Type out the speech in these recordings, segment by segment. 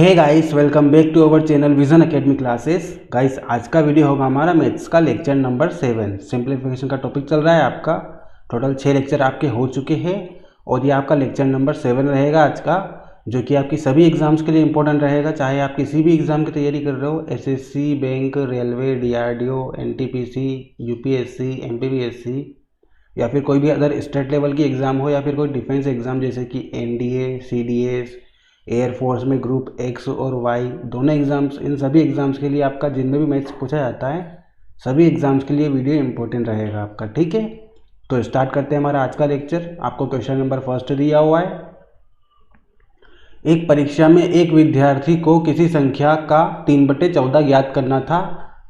Hey guys, welcome back to our channel Vision Academy classes. Guys, आज का video होगा हमारा मैथ्स का लेक्चर नंबर 7। सिंप्लीफिकेशन का टॉपिक चल रहा है आपका। टोटल 6 लेक्चर आपके हो चुके हैं और ये आपका लेक्चर नंबर 7 रहेगा आज का, जो कि आपकी सभी एग्जाम्स के लिए इंपॉर्टेंट रहेगा। चाहे आप किसी भी एग्जाम की तैयारी कर रहे हो, SSC, bank, railway, DRDO, NTPC, UPSC, MPPSC, या फिर कोई भी अदर स्टेट लेवल की एग्ज़ाम हो, या फिर कोई डिफेंस एग्ज़ाम जैसे कि एनडीए, सीडीएस, एयरफोर्स में ग्रुप एक्स और वाई, दोनों एग्ज़ाम्स, इन सभी एग्ज़ाम्स के लिए आपका जिनमें भी मैथ्स पूछा जाता है, सभी एग्ज़ाम्स के लिए वीडियो इंपॉर्टेंट रहेगा आपका। ठीक है, तो स्टार्ट करते हैं हमारा आज का लेक्चर। आपको क्वेश्चन नंबर फर्स्ट दिया हुआ है। एक परीक्षा में एक विद्यार्थी को किसी संख्या का 3/14 ज्ञात करना था।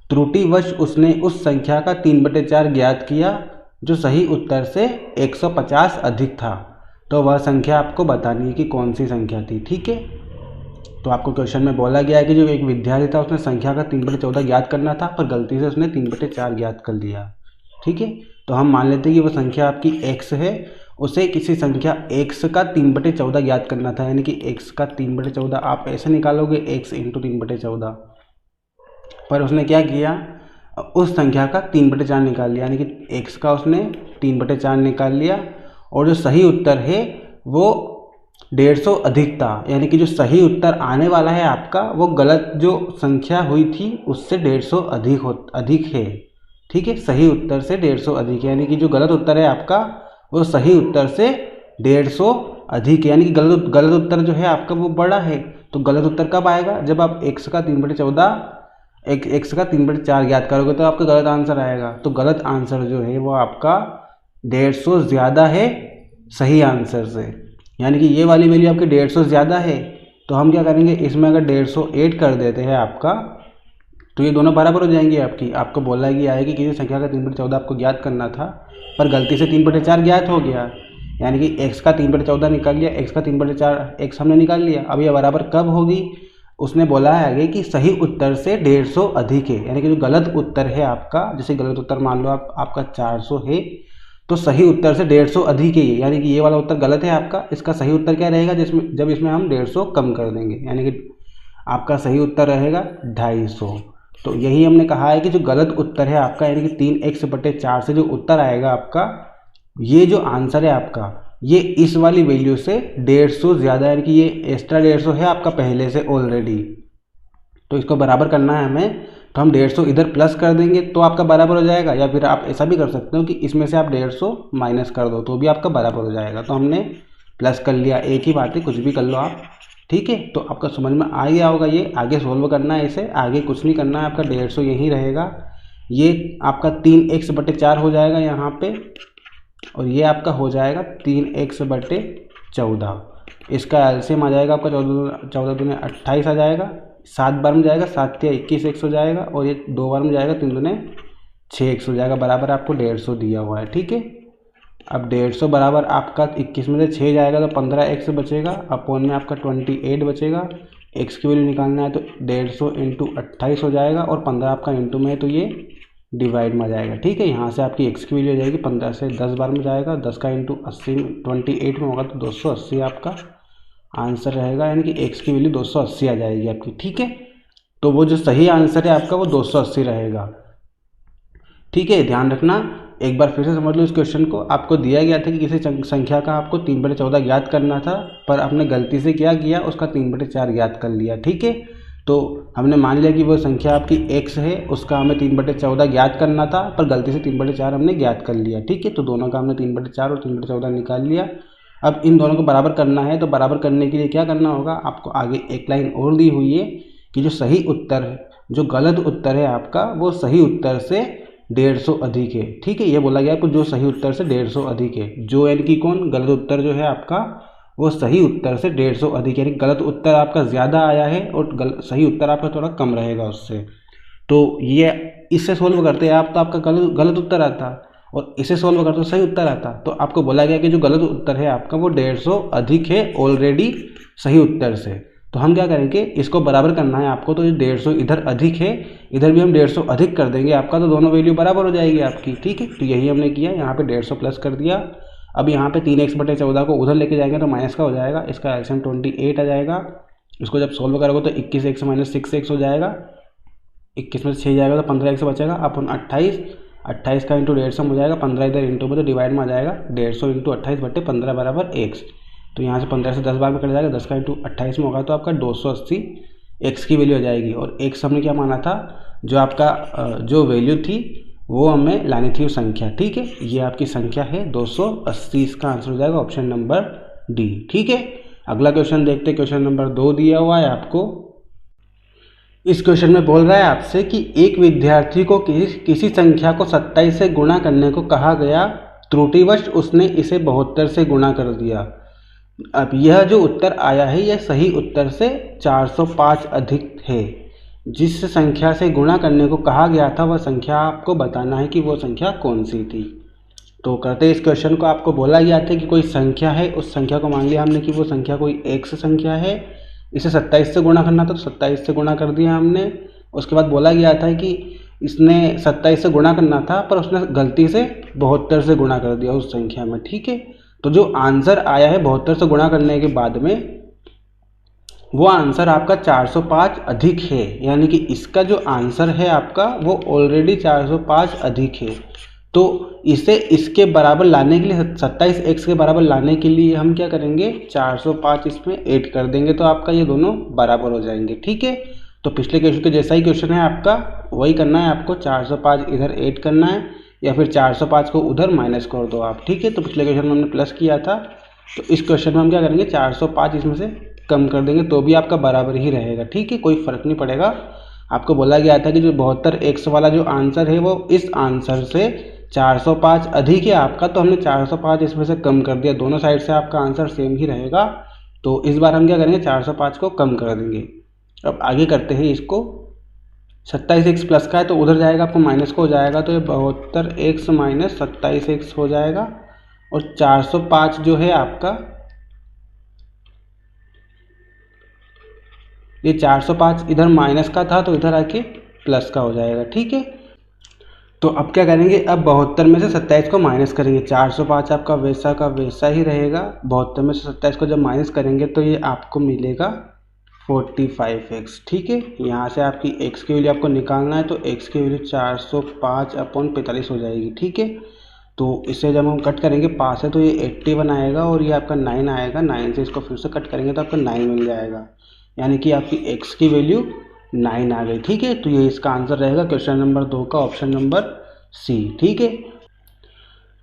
त्रुटिवश उसने उस संख्या का 3/4 ज्ञात किया जो सही उत्तर से 150 अधिक था। तो वह संख्या आपको बतानी है कि कौन सी संख्या थी। ठीक है, तो आपको क्वेश्चन में बोला गया है कि जो एक विद्यार्थी था उसने संख्या का 3/14 ज्ञात करना था, पर गलती से उसने 3/4 ज्ञात कर लिया। ठीक है, तो हम मान लेते हैं कि वह संख्या आपकी x है, उसे किसी संख्या x का 3/14 ज्ञात करना था। यानी कि x का 3/14 आप ऐसे निकालोगे, x इंटू 3/14, पर उसने क्या किया, उस संख्या का 3/4 निकाल लिया। यानी कि x का उसने 3/4 निकाल लिया और जो सही उत्तर है वो 150 अधिक था। यानी कि जो सही उत्तर आने वाला है आपका, वो गलत जो संख्या हुई थी उससे 150 अधिक है। ठीक है, सही उत्तर से 150 अधिक है। यानी कि जो गलत उत्तर है आपका वो सही उत्तर से 150 अधिक है। यानी कि गलत उत्तर जो है आपका वो बड़ा है। तो गलत उत्तर कब आएगा, जब आप x का 3/4 ज्ञात करोगे तो आपका गलत आंसर आएगा। तो गलत आंसर जो है वो आपका 150 ज़्यादा है सही आंसर से। यानी कि ये वाली वैल्यू आपकी 150 ज़्यादा है। तो हम क्या करेंगे, इसमें अगर 150 ऐड कर देते हैं आपका, तो ये दोनों बराबर हो जाएंगी आपकी। आपको बोला गया है कि किसी संख्या का 3/14 आपको ज्ञात करना था, पर गलती से 3/4 ज्ञात हो गया। यानी कि x का 3/14 निकाल लिया, x का 3/4 x हमने निकाल लिया। अब ये बराबर कब होगी, उसने बोला है आगे कि सही उत्तर से 150 अधिक है। यानी कि जो गलत उत्तर है आपका, जैसे गलत उत्तर मान लो आपका 400 है, तो सही उत्तर से 150 अधिक है। यानी कि ये वाला उत्तर गलत है आपका। इसका सही उत्तर क्या रहेगा, जिसमें जब इसमें हम 150 कम कर देंगे, यानी कि आपका सही उत्तर रहेगा 250। तो यही हमने कहा है कि जो गलत उत्तर है आपका, यानी कि 3x/4 से जो उत्तर आएगा आपका, ये जो आंसर है आपका, ये इस वाली वैल्यू से 150 ज़्यादा, यानी कि ये एक्स्ट्रा 150 है आपका पहले से ऑलरेडी। तो इसको बराबर करना है हमें, तो हम 150 इधर प्लस कर देंगे तो आपका बराबर हो जाएगा। या फिर आप ऐसा भी कर सकते हो कि इसमें से आप 150 माइनस कर दो तो भी आपका बराबर हो जाएगा। तो हमने प्लस कर लिया, एक ही बात है, कुछ भी कर लो आप। ठीक है, तो आपका समझ में आ गया होगा। ये आगे सोल्व करना है, इसे आगे कुछ नहीं करना है, आपका 150 यहीं रहेगा। ये आपका 3x/4 हो जाएगा यहाँ पे, और ये आपका हो जाएगा 3x/14। इसका एलसीएम आ जाएगा आपका 14 दूने 28 आ जाएगा। 7 बार में जाएगा, 7 या 21x हो जाएगा, और ये 2 बार में जाएगा, 3 दूने 6x हो जाएगा। बराबर आपको 150 दिया हुआ है। ठीक है, अब 150 बराबर आपका 21 में से 6 जाएगा तो 15x बचेगा, अपॉन में आपका 28 बचेगा। x की वैल्यू निकालना है तो 150 इंटू 28 हो जाएगा, और 15 आपका इंटू में है तो ये डिवाइड में आ जाएगा। ठीक है, यहाँ से आपकी x की वैल्यू हो जाएगी 15 से 10 बार में जाएगा, 10 का इंटू 80 28 में होगा तो 280 आपका आंसर रहेगा। यानी कि x की वैल्यू 280 आ जाएगी आपकी। ठीक है, तो वो जो सही आंसर है आपका वो 280 रहेगा। ठीक है, ध्यान रखना, एक बार फिर से समझ लो इस क्वेश्चन को। आपको दिया गया था कि किसी संख्या का आपको 3/14 ज्ञात करना था, पर आपने गलती से क्या किया, उसका 3/4 ज्ञात कर लिया। ठीक है, तो हमने मान लिया कि वो संख्या आपकी x है, उसका हमें 3/14 ज्ञात करना था, पर गलती से 3/4 हमने ज्ञात कर लिया। ठीक है, तो दोनों का हमने 3/4 और 3/14 निकाल लिया। अब इन दोनों को बराबर करना है, तो बराबर करने के लिए क्या करना होगा, आपको आगे एक लाइन और दी हुई है कि जो सही उत्तर है, जो गलत उत्तर है आपका, वो सही उत्तर से 150 अधिक है। ठीक है, ये बोला गया आपको जो सही उत्तर से 150 अधिक है। जो यानी कि कौन, गलत उत्तर जो है आपका वो सही उत्तर से 150 अधिक, यानी गलत उत्तर आपका ज़्यादा आया है और सही उत्तर आपका थोड़ा कम रहेगा उससे। तो ये इससे सोल्व करते हैं आप तो आपका गलत उत्तर आता, और इसे सोल्व करते तो सही उत्तर आता। तो आपको बोला गया कि जो गलत उत्तर है आपका वो 150 अधिक है ऑलरेडी सही उत्तर से। तो हम क्या करेंगे, इसको बराबर करना है आपको। तो ये 150 इधर अधिक है, इधर भी हम 150 अधिक कर देंगे आपका, तो दोनों वैल्यू बराबर हो जाएगी आपकी। ठीक है, तो यही हमने किया, यहाँ पे 150 प्लस कर दिया। अब यहाँ पे 3x/14 को उधर लेके जाएंगे तो माइनस का हो जाएगा, इसका एलसीएम 28 आ जाएगा। इसको जब सोल्व करोगे तो 21x माइनस 6x हो जाएगा, 21 में से 6 जाएगा तो 15x बचेगा अपन 28, 28 का इंटू 150 हो जाएगा, 15 इधर इंटू में तो डिवाइड में आ जाएगा, 150 इंटू 28/15 बराबर x। तो यहाँ से 15 से 10 बार में कट जाएगा, 10 का इंटू 28 में होगा तो आपका 280 x की वैल्यू आ जाएगी। और x हमने क्या माना था, जो आपका जो वैल्यू थी वो हमें लानी थी वो संख्या, ठीक है। ये आपकी संख्या है 280, इसका आंसर हो जाएगा ऑप्शन नंबर डी, ठीक है। अगला क्वेश्चन देखते हैं, क्वेश्चन नंबर 2 दिया हुआ है आपको। इस क्वेश्चन में बोल रहा है आपसे कि एक विद्यार्थी को किसी संख्या को 27 से गुणा करने को कहा गया, त्रुटिवश उसने इसे 72 से गुणा कर दिया। अब यह जो उत्तर आया है यह सही उत्तर से 405 अधिक है। जिस संख्या से गुणा करने को कहा गया था वह संख्या आपको बताना है कि वो संख्या कौन सी थी। तो करते इस क्वेश्चन को, आपको बोला गया था कि कोई संख्या है, उस संख्या को मान लिया हमने कि वो संख्या कोई x संख्या है, इसे 27 से गुणा करना था तो 27 से गुणा कर दिया हमने। उसके बाद बोला गया था कि इसने 27 से गुणा करना था पर उसने गलती से 72 से गुणा कर दिया उस संख्या में, ठीक है। तो जो आंसर आया है 72 से गुणा करने के बाद में वो आंसर आपका 405 अधिक है, यानी कि इसका जो आंसर है आपका वो ऑलरेडी 405 अधिक है। तो इसे इसके बराबर लाने के लिए 27x के बराबर लाने के लिए हम क्या करेंगे, 405 इसमें ऐड कर देंगे तो आपका ये दोनों बराबर हो जाएंगे, ठीक है। तो पिछले क्वेश्चन के जैसा ही क्वेश्चन है आपका, वही करना है आपको, 405 इधर ऐड करना है या फिर 405 को उधर माइनस कर दो आप, ठीक है। तो पिछले क्वेश्चन में हमने प्लस किया था, तो इस क्वेश्चन में हम क्या करेंगे, 405 इसमें से कम कर देंगे तो भी आपका बराबर ही रहेगा, ठीक है, कोई फर्क नहीं पड़ेगा। आपको बोला गया था कि जो 72x वाला जो आंसर है वो इस आंसर से 405 अधिक है आपका, तो हमने 405 इसमें से कम कर दिया, दोनों साइड से आपका आंसर सेम ही रहेगा। तो इस बार हम क्या करेंगे, 405 को कम कर देंगे। अब आगे करते हैं इसको, 27x प्लस का है तो उधर जाएगा आपको माइनस को हो जाएगा, तो ये 72x माइनस 27x हो जाएगा। और 405 जो है आपका, ये 405 इधर माइनस का था तो इधर आके प्लस का हो जाएगा, ठीक है। तो अब क्या करेंगे, अब 72 में से 27 को माइनस करेंगे, 405 आपका वैसा का वैसा ही रहेगा। 72 में से 27 को जब माइनस करेंगे तो ये आपको मिलेगा 45x, ठीक है। यहाँ से आपकी x की वैल्यू आपको निकालना है तो x की वैल्यू 405/45 हो जाएगी, ठीक है। तो इसे जब हम कट करेंगे पास है तो ये 81 आएगा और ये आपका 9 आएगा, 9 से इसको फिर से कट करेंगे तो आपका 9 मिल जाएगा, यानी कि आपकी x की वैल्यू 9 आ गई, ठीक है। तो ये इसका आंसर रहेगा क्वेश्चन नंबर 2 का ऑप्शन नंबर सी, ठीक है।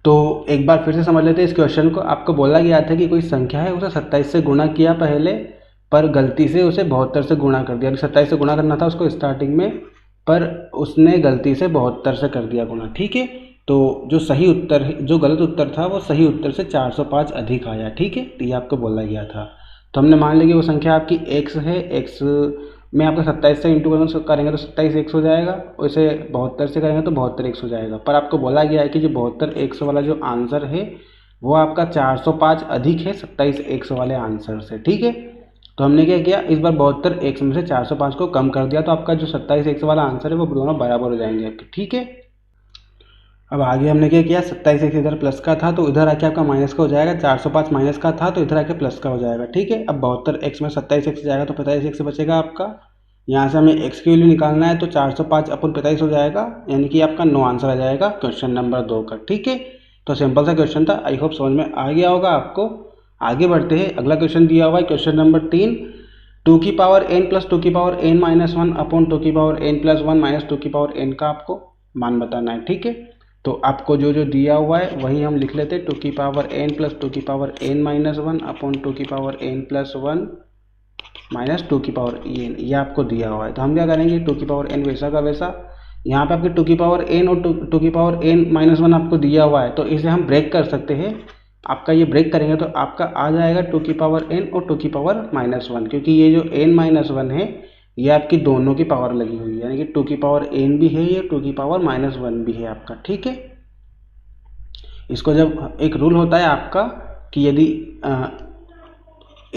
तो एक बार फिर से समझ लेते हैं इस क्वेश्चन को। आपको बोला गया था कि कोई संख्या है, उसे 27 से गुणा किया पहले, पर गलती से उसे 72 से गुणा कर दिया। 27 से गुणा करना था उसको स्टार्टिंग में, पर उसने गलती से 72 से कर दिया गुणा, ठीक है। तो जो सही उत्तर है, जो गलत उत्तर था वो सही उत्तर से 405 अधिक आया, ठीक है। तो ये आपको बोला गया था। तो हमने मान लिया कि वो संख्या आपकी x है, x में आपका 27 से इंटू करेंगे तो 27x हो जाएगा, वैसे 72 से करेंगे तो 72x हो जाएगा। पर आपको बोला गया है कि जो 72x वाला जो आंसर है वो आपका 405 अधिक है 27x वाले आंसर से, ठीक है। तो हमने क्या किया, इस बार 72x में से 405 को कम कर दिया, तो आपका जो 27x वाला आंसर है वो दोनों बराबर हो जाएंगे आपके, ठीक है। अब आगे हमने क्या किया, 27x इधर प्लस का था तो इधर आके आपका माइनस का हो जाएगा, 405 माइनस का था तो इधर आके प्लस का हो जाएगा, ठीक है। अब 72x में 27x जाएगा तो 45x बचेगा आपका। यहाँ से हमें x की वैल्यू निकालना है तो 405/45 हो जाएगा, यानी कि आपका 9 आंसर आ जाएगा क्वेश्चन नंबर 2 का, ठीक है। तो सिंपल सा क्वेश्चन था, आई होप समझ में आ गया होगा आपको। आगे बढ़ते हैं, अगला क्वेश्चन दिया हुआ है क्वेश्चन नंबर 3, 2 की पावर n प्लस 2 की पावर n माइनस 1 अपॉन 2 की पावर n प्लस 1 माइनस 2 की पावर n का आपको मान बताना है, ठीक है। तो आपको जो जो दिया हुआ है वही हम लिख लेते हैं, 2 की पावर n प्लस 2 की पावर n माइनस 1 अपॉन 2 की पावर n प्लस 1 माइनस 2 की पावर n, ये आपको दिया हुआ है। तो हम क्या करेंगे, 2 की पावर n वैसा का वैसा, यहाँ पे आपके 2 की पावर n और 2 की पावर n माइनस 1 आपको दिया हुआ है, तो इसे हम ब्रेक कर सकते हैं। आपका ये ब्रेक करेंगे तो आपका आ जाएगा 2 की पावर n और 2 की पावर माइनस 1, क्योंकि ये जो n माइनस 1 है ये आपकी दोनों की पावर लगी हुई है, यानी कि 2 की पावर n भी है, ये 2 की पावर माइनस 1 भी है आपका, ठीक है। इसको जब एक रूल होता है आपका कि यदि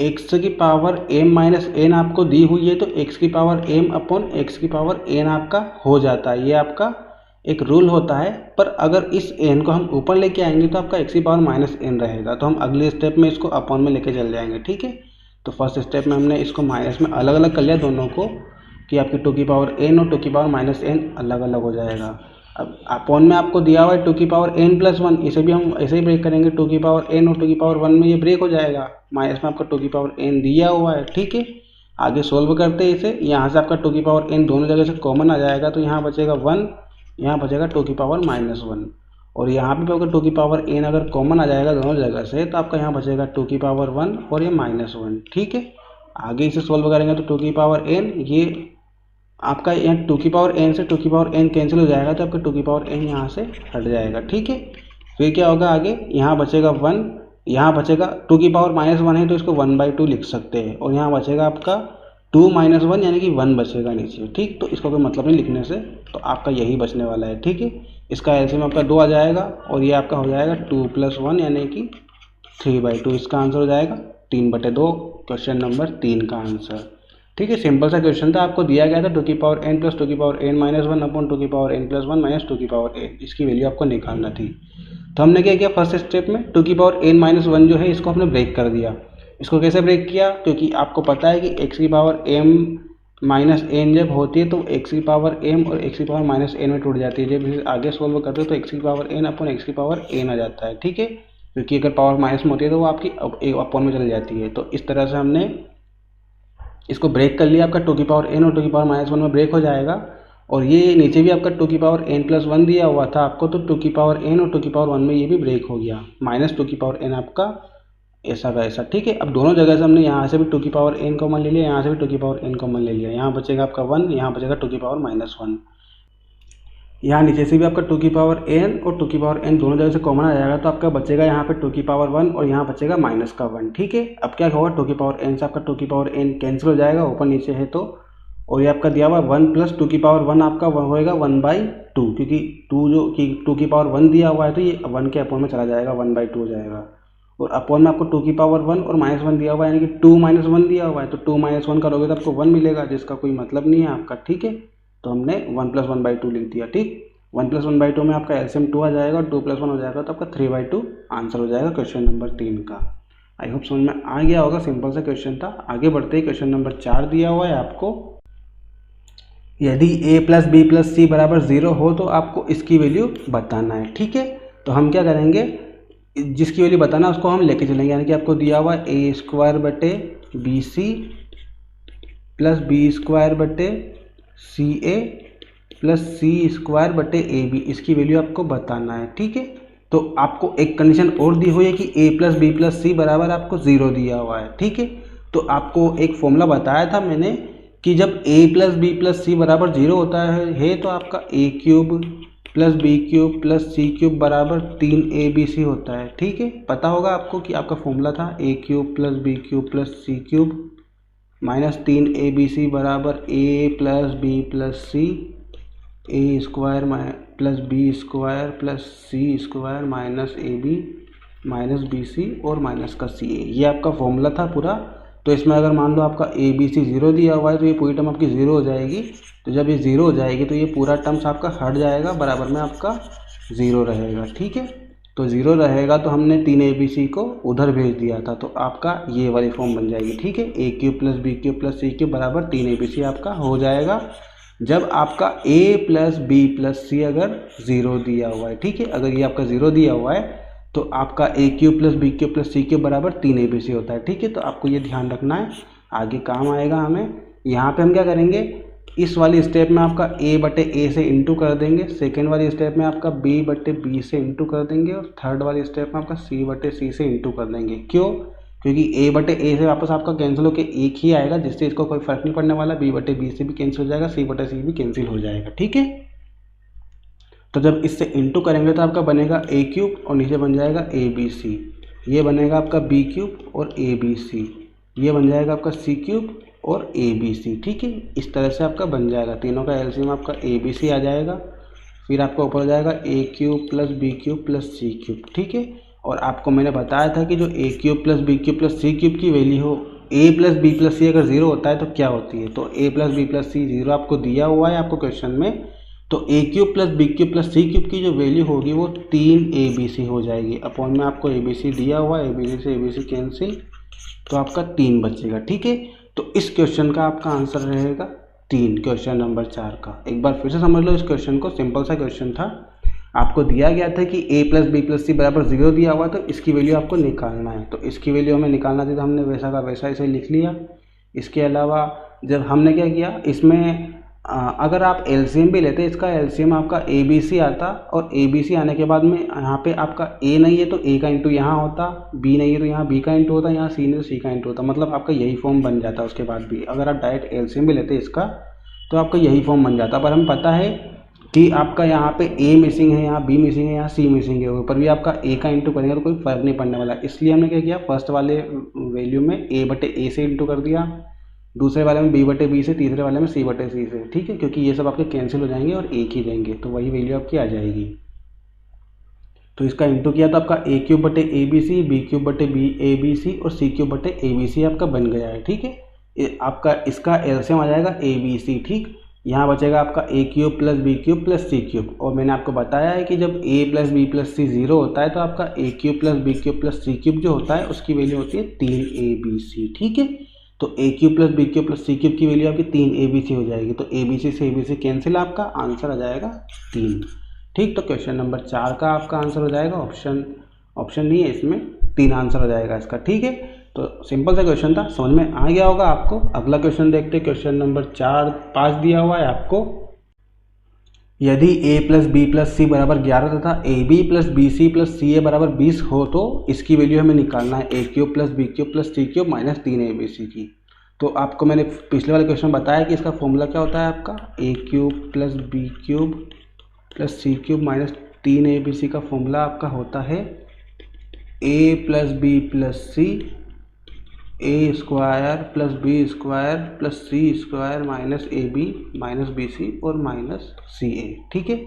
x की पावर m माइनस n आपको दी हुई है तो x की पावर m अपॉन x की पावर n आपका हो जाता है, ये आपका एक रूल होता है। पर अगर इस n को हम ऊपर लेके आएंगे तो आपका x की पावर माइनस n रहेगा, तो हम अगले स्टेप में इसको अपॉन में लेके चल जाएंगे, ठीक है। तो फर्स्ट स्टेप में हमने इसको माइनस में अलग अलग कर लिया दोनों को, कि आपकी टू की पावर n और टू की पावर माइनस n अलग अलग हो जाएगा। अब अपॉन में आपको दिया हुआ है टू की पावर n प्लस वन, इसे भी हम ऐसे ही ब्रेक करेंगे, टू की पावर n और टू की पावर वन में ये ब्रेक हो जाएगा, माइनस में आपका टू की पावर n दिया हुआ है। ठीक है, आगे सोल्व करते हैं इसे। यहाँ से आपका टू की पावर n दोनों जगह से कॉमन आ जाएगा, तो यहाँ बचेगा वन, यहाँ बचेगा टू की पावर माइनस वन, और यहाँ पे अगर टू की पावर n अगर कॉमन आ जाएगा दोनों जगह से, तो आपका यहाँ बचेगा टू की पावर वन और ये माइनस वन। ठीक है, आगे इसे सोल्व करेंगे तो टू की पावर n, ये आपका यहाँ टू की पावर n से टू की पावर n कैंसिल हो जाएगा, तो आपका टू की पावर n यहाँ से हट जाएगा। ठीक है, फिर क्या होगा आगे, यहाँ बचेगा वन, यहाँ बचेगा टू की पावर माइनस वन है तो इसको 1/2 लिख सकते हैं, और यहाँ बचेगा आपका 2 माइनस वन यानी कि 1 बचेगा नीचे। ठीक, तो इसका कोई मतलब नहीं लिखने से, तो आपका यही बचने वाला है। ठीक है, इसका एलसीएम आपका 2 आ जाएगा, और ये आपका हो जाएगा 2 + 1 यानी कि 3/2। इसका आंसर हो जाएगा 3/2, क्वेश्चन नंबर 3 का आंसर। ठीक है, सिंपल सा क्वेश्चन था, आपको दिया गया था टू की पावर n प्लस टू की power n minus one upon two की power n plus one minus two की पावर n, इसकी वैल्यू आपको निकालना थी। तो हमने क्या किया, फर्स्ट स्टेप में टू की पावर n माइनस वन जो है इसको हमने ब्रेक कर दिया। इसको कैसे ब्रेक किया, क्योंकि आपको पता है कि x की पावर m माइनस n जब होती है तो x की पावर m और x की पावर माइनस n में टूट जाती है। जब इसे आगे सोल्व करते हो तो x की पावर n अपॉन x की पावर n आ जाता है। ठीक है, क्योंकि अगर पावर माइनस में होती है तो वो आपकी अपॉन में चली जाती है। तो इस तरह से हमने इसको ब्रेक कर लिया, आपका टू की पावर n और टू की पावर माइनस वन में ब्रेक हो जाएगा, और ये नीचे भी आपका टू की पावर n प्लस वन दिया हुआ था आपको, तो टू की पावर n और टू की पावर वन में ये भी ब्रेक हो गया, माइनस टू की पावर n आपका ऐसा का ऐसा। ठीक है, अब दोनों जगह से हमने यहाँ से भी टू की पावर n कॉमन ले लिया, यहाँ से भी टू की पावर n कॉमन ले लिया, यहाँ बचेगा आपका वन, यहाँ बचेगा टू की पावर माइनस वन, यहाँ नीचे से भी आपका टू की पावर n और टू की पावर n दोनों जगह से कॉमन आ जाएगा, तो आपका बचेगा यहाँ पे टू की पावर वन और यहाँ बचेगा माइनस का वन। ठीक है, अब क्या होगा, टू की पावर n से आपका टू की पावर n कैंसिल हो जाएगा, ऊपर नीचे है तो, और ये आपका दिया हुआ वन प्लस टू की पावर वन आपका होएगा 1/2, क्योंकि टू की पावर वन दिया हुआ है तो ये वन के अपॉन में चला जाएगा, 1/2 हो जाएगा, और अपॉन में आपको टू की पावर वन और माइनस वन दिया हुआ है, यानी कि 2 माइनस वन दिया हुआ है, तो 2 माइनस वन करोगे तो आपको 1 मिलेगा, जिसका कोई मतलब नहीं है आपका। ठीक है, तो हमने 1 + 1/2 लिख दिया। ठीक, 1 + 1/2 में आपका एलसीएम 2 आ जाएगा, और 2 + 1 हो जाएगा, तो आपका 3/2 आंसर हो जाएगा क्वेश्चन नंबर 3 का। आई होप समझ में आ गया होगा, सिंपल सा क्वेश्चन था। आगे बढ़ते ही क्वेश्चन नंबर 4 दिया हुआ है आपको, यदि a + b + c = 0 हो तो आपको इसकी वैल्यू बताना है। ठीक है, तो हम क्या करेंगे, जिसकी वैल्यू बताना उसको हम लेके चलेंगे, यानी कि आपको दिया हुआ a² बटे bc + b² बटे ca प्लस c² बटे ab, इसकी वैल्यू आपको बताना है। ठीक है, तो आपको एक कंडीशन और दी हुई है कि a + b + c बराबर आपको 0 दिया हुआ है। ठीक है, तो आपको एक फॉर्मूला बताया था मैंने कि जब a + b + c बराबर 0 होता है तो आपका a³ + b³ + c³ बराबर 3abc होता है। ठीक है, पता होगा आपको कि आपका फॉर्मूला था a³ + b³ + c³ minus 3abc बराबर a + b + c a² + b² + c² minus ab minus bc और माइनस का ca, ये आपका फॉर्मूला था पूरा। तो इसमें अगर मान लो आपका abc 0 दिया हुआ है तो ये पूरी टर्म आपकी 0 हो जाएगी, तो जब ये 0 हो जाएगी तो ये पूरा टर्म्स आपका हट जाएगा, बराबर में आपका 0 रहेगा। ठीक है, तो 0 रहेगा तो हमने 3abc को उधर भेज दिया था, तो आपका ये वाली फॉर्म बन जाएगी। ठीक है, a³ + b³ + c³ बराबर 3abc आपका हो जाएगा जब आपका a + b + c अगर 0 दिया हुआ है। ठीक है, अगर ये आपका 0 दिया हुआ है तो आपका a³ + b³ + c³ बराबर 3abc होता है। ठीक है, तो आपको ये ध्यान रखना है, आगे काम आएगा हमें। यहाँ पे हम क्या करेंगे, इस वाली स्टेप में आपका a/a से इंटू कर देंगे, सेकेंड वाली स्टेप में आपका b/b से इंटू कर देंगे, और थर्ड वाली स्टेप में आपका c/c से इंटू कर देंगे। क्यों, क्योंकि a/a से वापस आपका कैंसिल होकर एक ही आएगा, जिससे इसको कोई फर्क नहीं पड़ने वाला, b/b से भी कैंसिल हो जाएगा, c/c भी कैंसिल हो जाएगा। ठीक है, तो जब इससे इंटू करेंगे तो आपका बनेगा a³ और नीचे बन जाएगा abc, ये बनेगा आपका b³ और abc, ये बन जाएगा आपका c³ और abc। ठीक है, इस तरह से आपका बन जाएगा, तीनों का एलसीएम आपका abc आ जाएगा, फिर आपका ऊपर हो जाएगा a³ + b³ + c³। ठीक है, और आपको मैंने बताया था कि जो a³ + b³ + c³ की वैल्यू हो, a + b + c अगर 0 होता है तो क्या होती है, तो a + b + c 0 आपको दिया हुआ है आपको क्वेश्चन में, तो a³ + b³ + c³ की जो वैल्यू होगी वो 3abc हो जाएगी। अपॉन में आपको abc दिया हुआ है, abc से abc कैंसिल, तो आपका 3 बचेगा। ठीक है, तो इस क्वेश्चन का आपका आंसर रहेगा 3, क्वेश्चन नंबर 4 का। एक बार फिर से समझ लो इस क्वेश्चन को, सिंपल सा क्वेश्चन था। आपको दिया गया था कि a plus B plus C बराबर 0 दिया हुआ, तो इसकी वैल्यू आपको निकालना है। तो इसकी वैल्यू हमें निकालना थी, तो हमने वैसा का वैसा इसे लिख लिया। इसके अलावा जब हमने क्या किया इसमें, अगर आप एलसीएम भी लेते, इसका एलसीएम आपका ए बी सी आता, और ए बी सी आने के बाद में यहाँ पे आपका ए नहीं है तो ए का इंटू यहाँ होता, बी नहीं है तो यहाँ बी का इंटू होता, यहाँ सी नहीं तो सी का इंटू होता, मतलब आपका यही फॉर्म बन जाता। उसके बाद भी अगर आप डायरेक्ट एलसीएम भी लेते इसका तो आपका यही फॉर्म बन जाता। पर हमें पता है कि आपका यहाँ पे ए मिसिंग है, यहाँ बी मिसिंग है, यहाँ सी मिसिंग है, ऊपर भी आपका ए का इंटू करेंगे तो कोई फर्क नहीं पड़ने वाला। इसलिए हमने क्या किया, फर्स्ट वाले वैल्यू में ए बटे ए से इंटू कर दिया, दूसरे वाले में बी बटे बी से, तीसरे वाले में सी बटे सी से। ठीक है, क्योंकि ये सब आपके कैंसिल हो जाएंगे और एक ही देंगे, तो वही वैल्यू आपकी आ जाएगी। तो इसका इंटू किया तो आपका ए क्यूब बटे a b c, b cube बटे बी ए बी सी और सी क्यूब बटे ए बी सी आपका बन गया है। ठीक है, आपका इसका एलसीएम आ जाएगा ए बी सी। ठीक, यहाँ बचेगा आपका ए cube plus B cube plus C cube, और मैंने आपको बताया है कि जब A plus B plus C 0 होता है तो आपका ए cube plus B cube plus C cube जो होता है उसकी वैल्यू होती है 3 ABC। ठीक है, तो A cube plus B cube plus C cube की वैल्यू आपकी 3 ABC हो जाएगी। तो ए बी सी से ए बी सी कैंसिल, आपका आंसर आ जाएगा 3। ठीक, तो क्वेश्चन नंबर 4 का आपका आंसर हो जाएगा ऑप्शन नहीं है इसमें, 3 आंसर हो जाएगा इसका। ठीक है, तो सिंपल सा क्वेश्चन था, समझ में आ गया होगा आपको। अगला क्वेश्चन देखते हैं, क्वेश्चन नंबर 5 दिया हुआ है आपको। यदि a plus B plus C बराबर 11 तथा A B plus B C plus C A बराबर 20 हो तो इसकी वैल्यू हमें निकालना है A cube plus B cube plus C cube minus 3 ABC की। तो आपको मैंने पिछले वाले क्वेश्चन बताया कि इसका फॉर्मूला क्या होता है, आपका ए cube plus B cube plus C cube minus 3 ABC का फॉर्मूला आपका होता है A plus B plus C A square plus B square plus C square minus A B minus B सी और माइनस सी ए। ठीक है,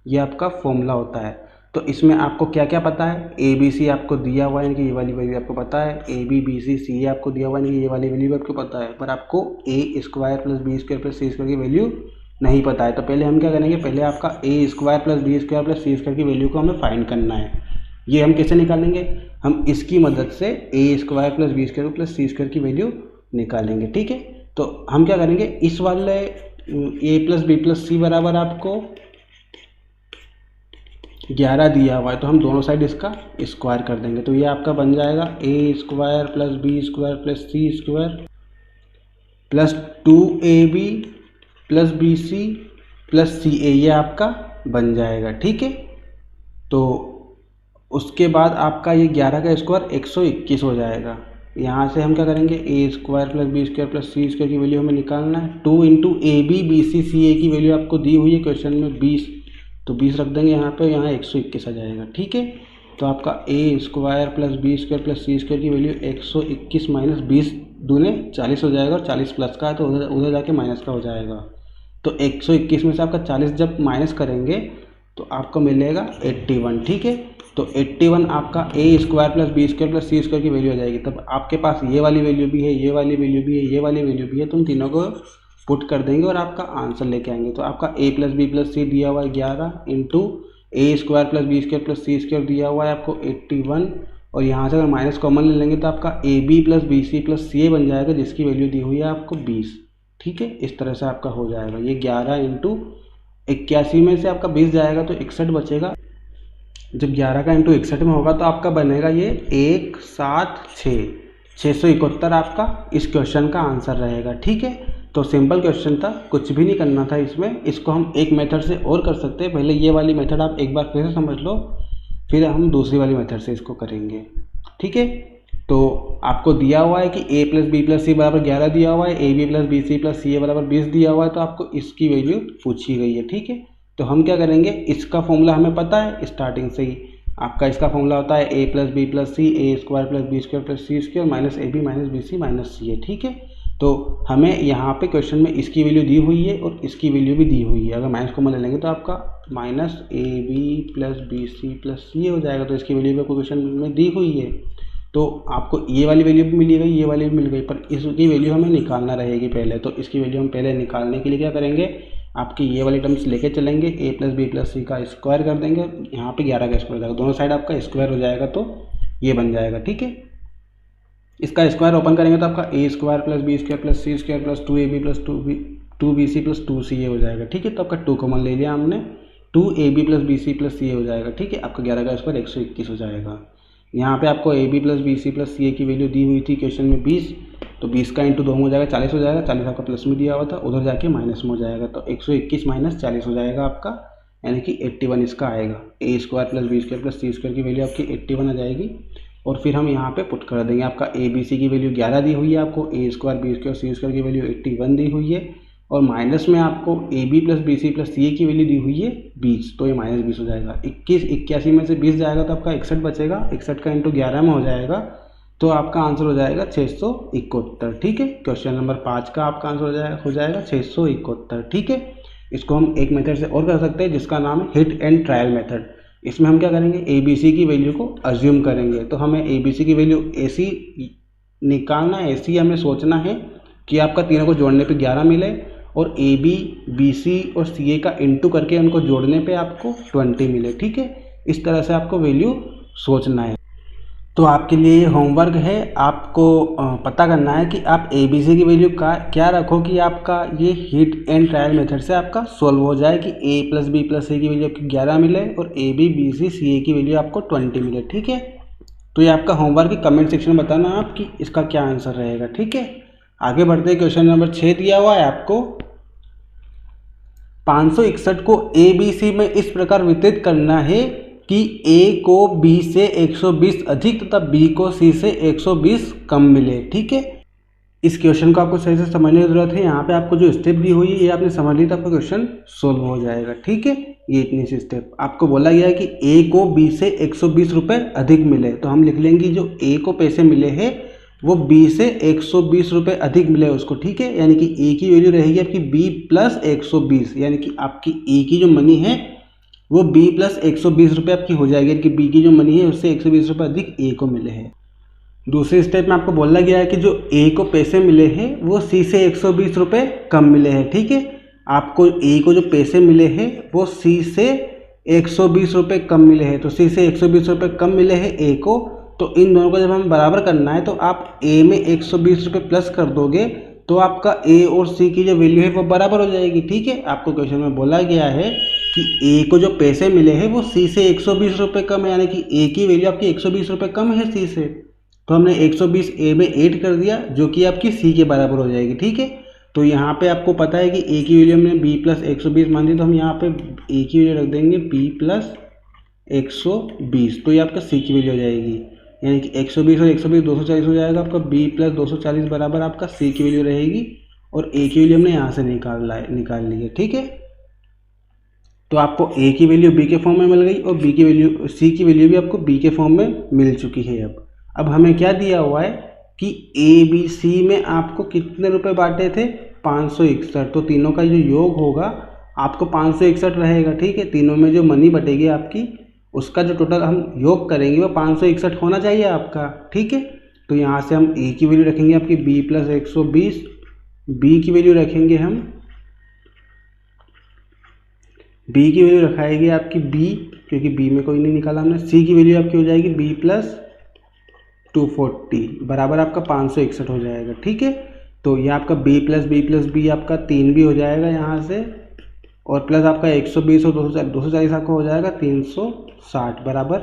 ये आपका formula होता है। तो इसमें आपको क्या क्या पता है, ए बी सी आपको दिया हुआ है, यानी कि ये वाली वैल्यू आपको पता है, A B B C C ए आपको दिया हुआ है, यानी कि ये वाली वैल्यू आपको पता है, पर आपको A square plus B square plus C square की वैल्यू नहीं पता है। तो पहले हम क्या करेंगे, पहले आपका A square plus B square plus C square की वैल्यू को हमें फाइंड करना है। ये हम कैसे निकालेंगे, हम इसकी मदद से A square plus B square plus C square की वैल्यू निकालेंगे। ठीक है, तो हम क्या करेंगे, इस वाले A plus B plus C बराबर आपको 11 दिया हुआ है, तो हम दोनों साइड इसका स्क्वायर कर देंगे। तो ये आपका बन जाएगा A square plus B square plus C square plus 2AB plus B C plus C A, ये आपका बन जाएगा। ठीक है, तो उसके बाद आपका ये 11 का स्क्वायर 121 हो जाएगा। यहाँ से हम क्या करेंगे, A square plus B square plus C square की वैल्यू हमें निकालना है। 2 into A B B C C A की वैल्यू आपको दी हुई है क्वेश्चन में 20, तो 20 रख देंगे यहाँ पे, यहाँ 121 आ जाएगा। ठीक है, तो आपका A square plus B square plus C square की वैल्यू 121 माइनस 20 दूने 40 हो जाएगा, और 40 प्लस का है तो उधर जाके माइनस का हो जाएगा। तो 121 में से आपका 40 जब माइनस करेंगे तो आपको मिलेगा 81। ठीक है, तो 81 आपका A square plus B square plus C square की वैल्यू आ जाएगी। तब आपके पास ये वाली वैल्यू भी है, ये वाली वैल्यू भी है, ये वाली वैल्यू भी है, तुम तीनों को पुट कर देंगे और आपका आंसर लेके आएंगे। तो आपका A plus B plus C दिया हुआ है 11 into A square plus B square plus C square दिया हुआ है आपको 81, और यहाँ से अगर माइनस कॉमन ले लेंगे तो आपका A B plus B C plus C A बन जाएगा, जिसकी वैल्यू दी हुई है आपको 20। ठीक है, इस तरह से आपका हो जाएगा। ये 11 इंटू 81 में से आपका 20 जाएगा तो 61 बचेगा। जब 11 का इंटू 61 में होगा तो आपका बनेगा ये 671 आपका इस क्वेश्चन का आंसर रहेगा। ठीक है, तो सिंपल क्वेश्चन था, कुछ भी नहीं करना था इसमें। इसको हम एक मेथड से और कर सकते हैं, पहले ये वाली मेथड आप एक बार फिर से समझ लो, फिर हम दूसरी वाली मेथड से इसको करेंगे। ठीक है, तो आपको दिया हुआ है कि a plus B plus C बराबर 11 दिया हुआ है, A B plus B C plus C A बराबर 20 दिया हुआ है, तो आपको इसकी वैल्यू पूछी गई है। ठीक है, तो हम क्या करेंगे, इसका फॉर्मूला हमें पता है स्टार्टिंग से ही, आपका इसका फॉर्मूला होता है A plus B plus C A square plus B square plus C square minus A B minus B C minus C A. ठीक है, तो हमें यहाँ पे क्वेश्चन में इसकी वैल्यू दी हुई है और इसकी वैल्यू भी दी हुई है। अगर माइनस कॉमन ले लेंगे तो आपका minus A B plus B C plus C हो जाएगा, तो इसकी वैल्यू भी आपको क्वेश्चन में दी हुई है। तो आपको ये वाली वैल्यू भी मिली गई, ये वाली भी मिल गई, पर इसकी वैल्यू हमें निकालना रहेगी पहले। तो इसकी वैल्यू हम पहले निकालने के लिए क्या करेंगे, आपकी ये वाली टर्म्स लेके चलेंगे, ए प्लस बी प्लस सी का स्क्वायर कर देंगे, यहाँ पे 11 का स्क्वायर हो जाएगा, दोनों साइड आपका स्क्वायर हो जाएगा, तो ये बन जाएगा। ठीक है, इसका स्क्वायर ओपन करेंगे तो आपका A square plus B square plus C square plus 2ab plus 2bc plus 2ca हो जाएगा। ठीक है, तो आपका 2 कॉमन ले लिया हमने, 2ab plus bc plus ca हो जाएगा। ठीक है, आपका 11 का स्क्वायर 121 हो जाएगा। यहाँ पे आपको ab plus bc plus ca की वैल्यू दी हुई थी क्वेश्चन में 20, तो 20 का इंटू 2 हो जाएगा 40 हो जाएगा। 40 आपका प्लस में दिया हुआ था, उधर जाके माइनस में हो जाएगा, तो 121 माइनस 40 हो जाएगा आपका, यानी कि 81 इसका आएगा। A square plus B square plus C square की वैल्यू आपकी 81 आ जाएगी। और फिर हम यहाँ पे पुट कर देंगे, आपका ए बी सी की वैल्यू 11 दी हुई है, आपको A square B square C square की वैल्यू 81 दी हुई है, और माइनस में आपको A B plus B C plus C A की वैल्यू दी हुई है 20, तो ये माइनस 20 हो जाएगा। 81 में से 20 जाएगा तो आपका 61 बचेगा, 61 का इंटू 11 में हो जाएगा, तो आपका आंसर हो जाएगा 671। ठीक है, क्वेश्चन नंबर 5 का आपका आंसर हो जाएगा 671। ठीक है, इसको हम एक मेथड से और कर सकते हैं जिसका नाम है हिट एंड ट्रायल मेथड। इसमें हम क्या करेंगे, ए बी सी की वैल्यू को अज्यूम करेंगे, तो हमें ए बी सी की वैल्यू ए सी निकालना है। ए सी हमें सोचना है कि आपका तीनों को जोड़ने पे 11 मिले, और ए बी बी सी और सी ए का इंटू करके उनको जोड़ने पे आपको 20 मिले। ठीक है, इस तरह से आपको वैल्यू सोचना है। तो आपके लिए ये होमवर्क है, आपको पता करना है कि आप ए बी सी की वैल्यू का क्या रखो कि आपका ये हिट एंड ट्रायल मेथड से आपका सोल्व हो जाए, कि ए प्लस बी प्लस सी की वैल्यू आपकी 11 मिले और ए B B C C A की वैल्यू आपको 20 मिले। ठीक है, तो ये आपका होमवर्क है, कमेंट सेक्शन में बताना आप कि इसका क्या आंसर रहेगा। ठीक है, आगे बढ़ते हैं। क्वेश्चन नंबर 6 दिया हुआ है आपको, 561 को ए बी सी में इस प्रकार वितरित करना है कि ए को बी से 120 अधिक तथा बी को सी से 120 कम मिले। ठीक है, इस क्वेश्चन को आपको सही से समझने की जरूरत है। यहाँ पे आपको जो स्टेप दी हुई है ये आपने समझ ली तो आपका क्वेश्चन सोल्व हो जाएगा। ठीक है, ये इतनी सी स्टेप आपको बोला गया है कि ए को बी से 120 रुपये अधिक मिले, तो हम लिख लेंगे जो ए को पैसे मिले हैं वो बी से 120 रुपये अधिक मिले उसको। ठीक है, यानी कि ए की वैल्यू रहेगी आपकी बी प्लस 120, यानी कि आपकी ए की जो मनी है वो बी प्लस 120 रुपये आपकी हो जाएगी, कि बी की जो मनी है उससे 120 रुपये अधिक ए को मिले हैं। दूसरे स्टेप में आपको बोला गया है कि जो ए को पैसे मिले हैं वो सी से 120 रुपये कम मिले हैं। ठीक है, आपको ए को जो पैसे मिले हैं वो सी से 120 रुपये कम मिले हैं, तो सी से 120 रुपये कम मिले हैं ए को, तो इन दोनों को जब हमें बराबर करना है तो आप ए में 120 रुपये प्लस कर दोगे तो आपका ए और सी की जो वैल्यू है वो बराबर हो जाएगी। ठीक है, आपको क्वेश्चन में बोला गया है कि ए को जो पैसे मिले हैं वो सी से 120 रुपये कम है, यानी कि ए की वैल्यू आपकी 120 रुपये कम है सी से, तो हमने 120 ए में ऐड कर दिया जो कि आपकी सी के बराबर हो जाएगी। ठीक है, तो यहाँ पे आपको पता है कि ए की वैल्यू हमने बी प्लस 120 मान दी, तो हम यहाँ पे ए की वैल्यू रख देंगे बी प्लस 120, तो ये आपका सी की वैल्यू हो जाएगी, यानी कि 120 और 120 240 हो जाएगा, आपका बी प्लस 240 बराबर आपका सी की वैल्यू रहेगी, और ए की वैल्यू हमने यहाँ से निकाल ली है। ठीक है, तो आपको ए की वैल्यू बी के फॉर्म में मिल गई और बी की वैल्यू सी की वैल्यू भी आपको बी के फॉर्म में मिल चुकी है। अब हमें क्या दिया हुआ है कि ए बी सी में आपको कितने रुपए बांटे थे, 561, तो तीनों का जो योग होगा आपको 561 रहेगा। ठीक है, तीनों में जो मनी बटेगी आपकी उसका जो टोटल हम योग करेंगे वो 561 होना चाहिए आपका। ठीक है, तो यहाँ से हम ए की वैल्यू रखेंगे आपकी बी प्लस 120, बी की वैल्यू रखेंगे हम बी की वैल्यू रखाएगी आपकी बी, क्योंकि बी में कोई नहीं निकाला हमने। सी की वैल्यू आपकी हो जाएगी बी प्लस 240 बराबर आपका 561 हो जाएगा। ठीक है, तो ये आपका बी प्लस बी आपका 3 भी हो जाएगा यहाँ से, और प्लस आपका 120 और 240 आपका हो जाएगा 360 बराबर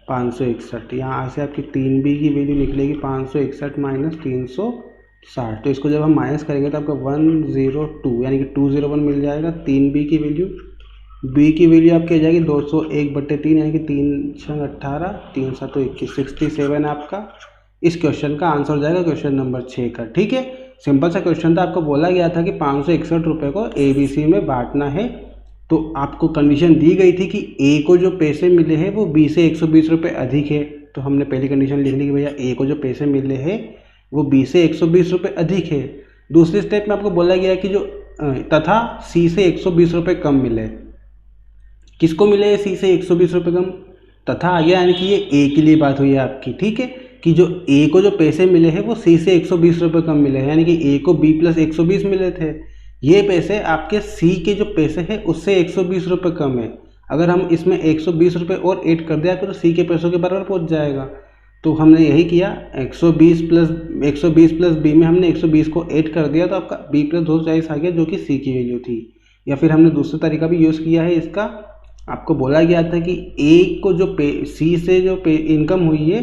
561। यहाँ से आपकी 3b की वैल्यू निकलेगी 561 माइनस 360, तो इसको जब हम माइनस करेंगे तो आपका 102 यानी कि 201 मिल जाएगा। 3b की वैल्यू, बी की वैल्यू आपकी आ जाएगी 201/3 यानी कि 3 6 18 3 7 21 67 आपका इस क्वेश्चन का आंसर हो जाएगा, क्वेश्चन नंबर 6 का। ठीक है, सिंपल सा क्वेश्चन था, आपको बोला गया था कि 561 रुपये को ए बी सी में बांटना है, तो आपको कंडीशन दी गई थी कि ए को जो पैसे मिले हैं वो बी से 120 रुपये अधिक है, तो हमने पहली कंडीशन लिख ली कि भैया ए को जो पैसे मिले हैं वो बी से 120 रुपये अधिक है। दूसरे स्टेप में आपको बोला गया कि जो तथा सी से 120 रुपये कम मिले, किसको मिले सी से 120 रुपये कम, तथा आ गया, यानी कि ये ए के लिए बात हुई है आपकी। ठीक है, कि जो ए को जो पैसे मिले हैं वो सी से 120 रुपये कम मिले हैं, यानी कि ए को बी प्लस 120 मिले थे, ये पैसे आपके सी के जो पैसे हैं उससे 120 रुपये कम है। अगर हम इसमें 120 रुपये और ऐड कर दिया तो सी के पैसों के बराबर पहुंच जाएगा। तो हमने यही किया 120 प्लस बी में हमने 120 को ऐड कर दिया, तो आपका बी प्लस 240 आ गया, जो कि सी की वैल्यू थी। या फिर हमने दूसरा तरीका भी यूज़ किया है इसका, आपको बोला गया था कि ए को जो सी से जो इनकम हुई है,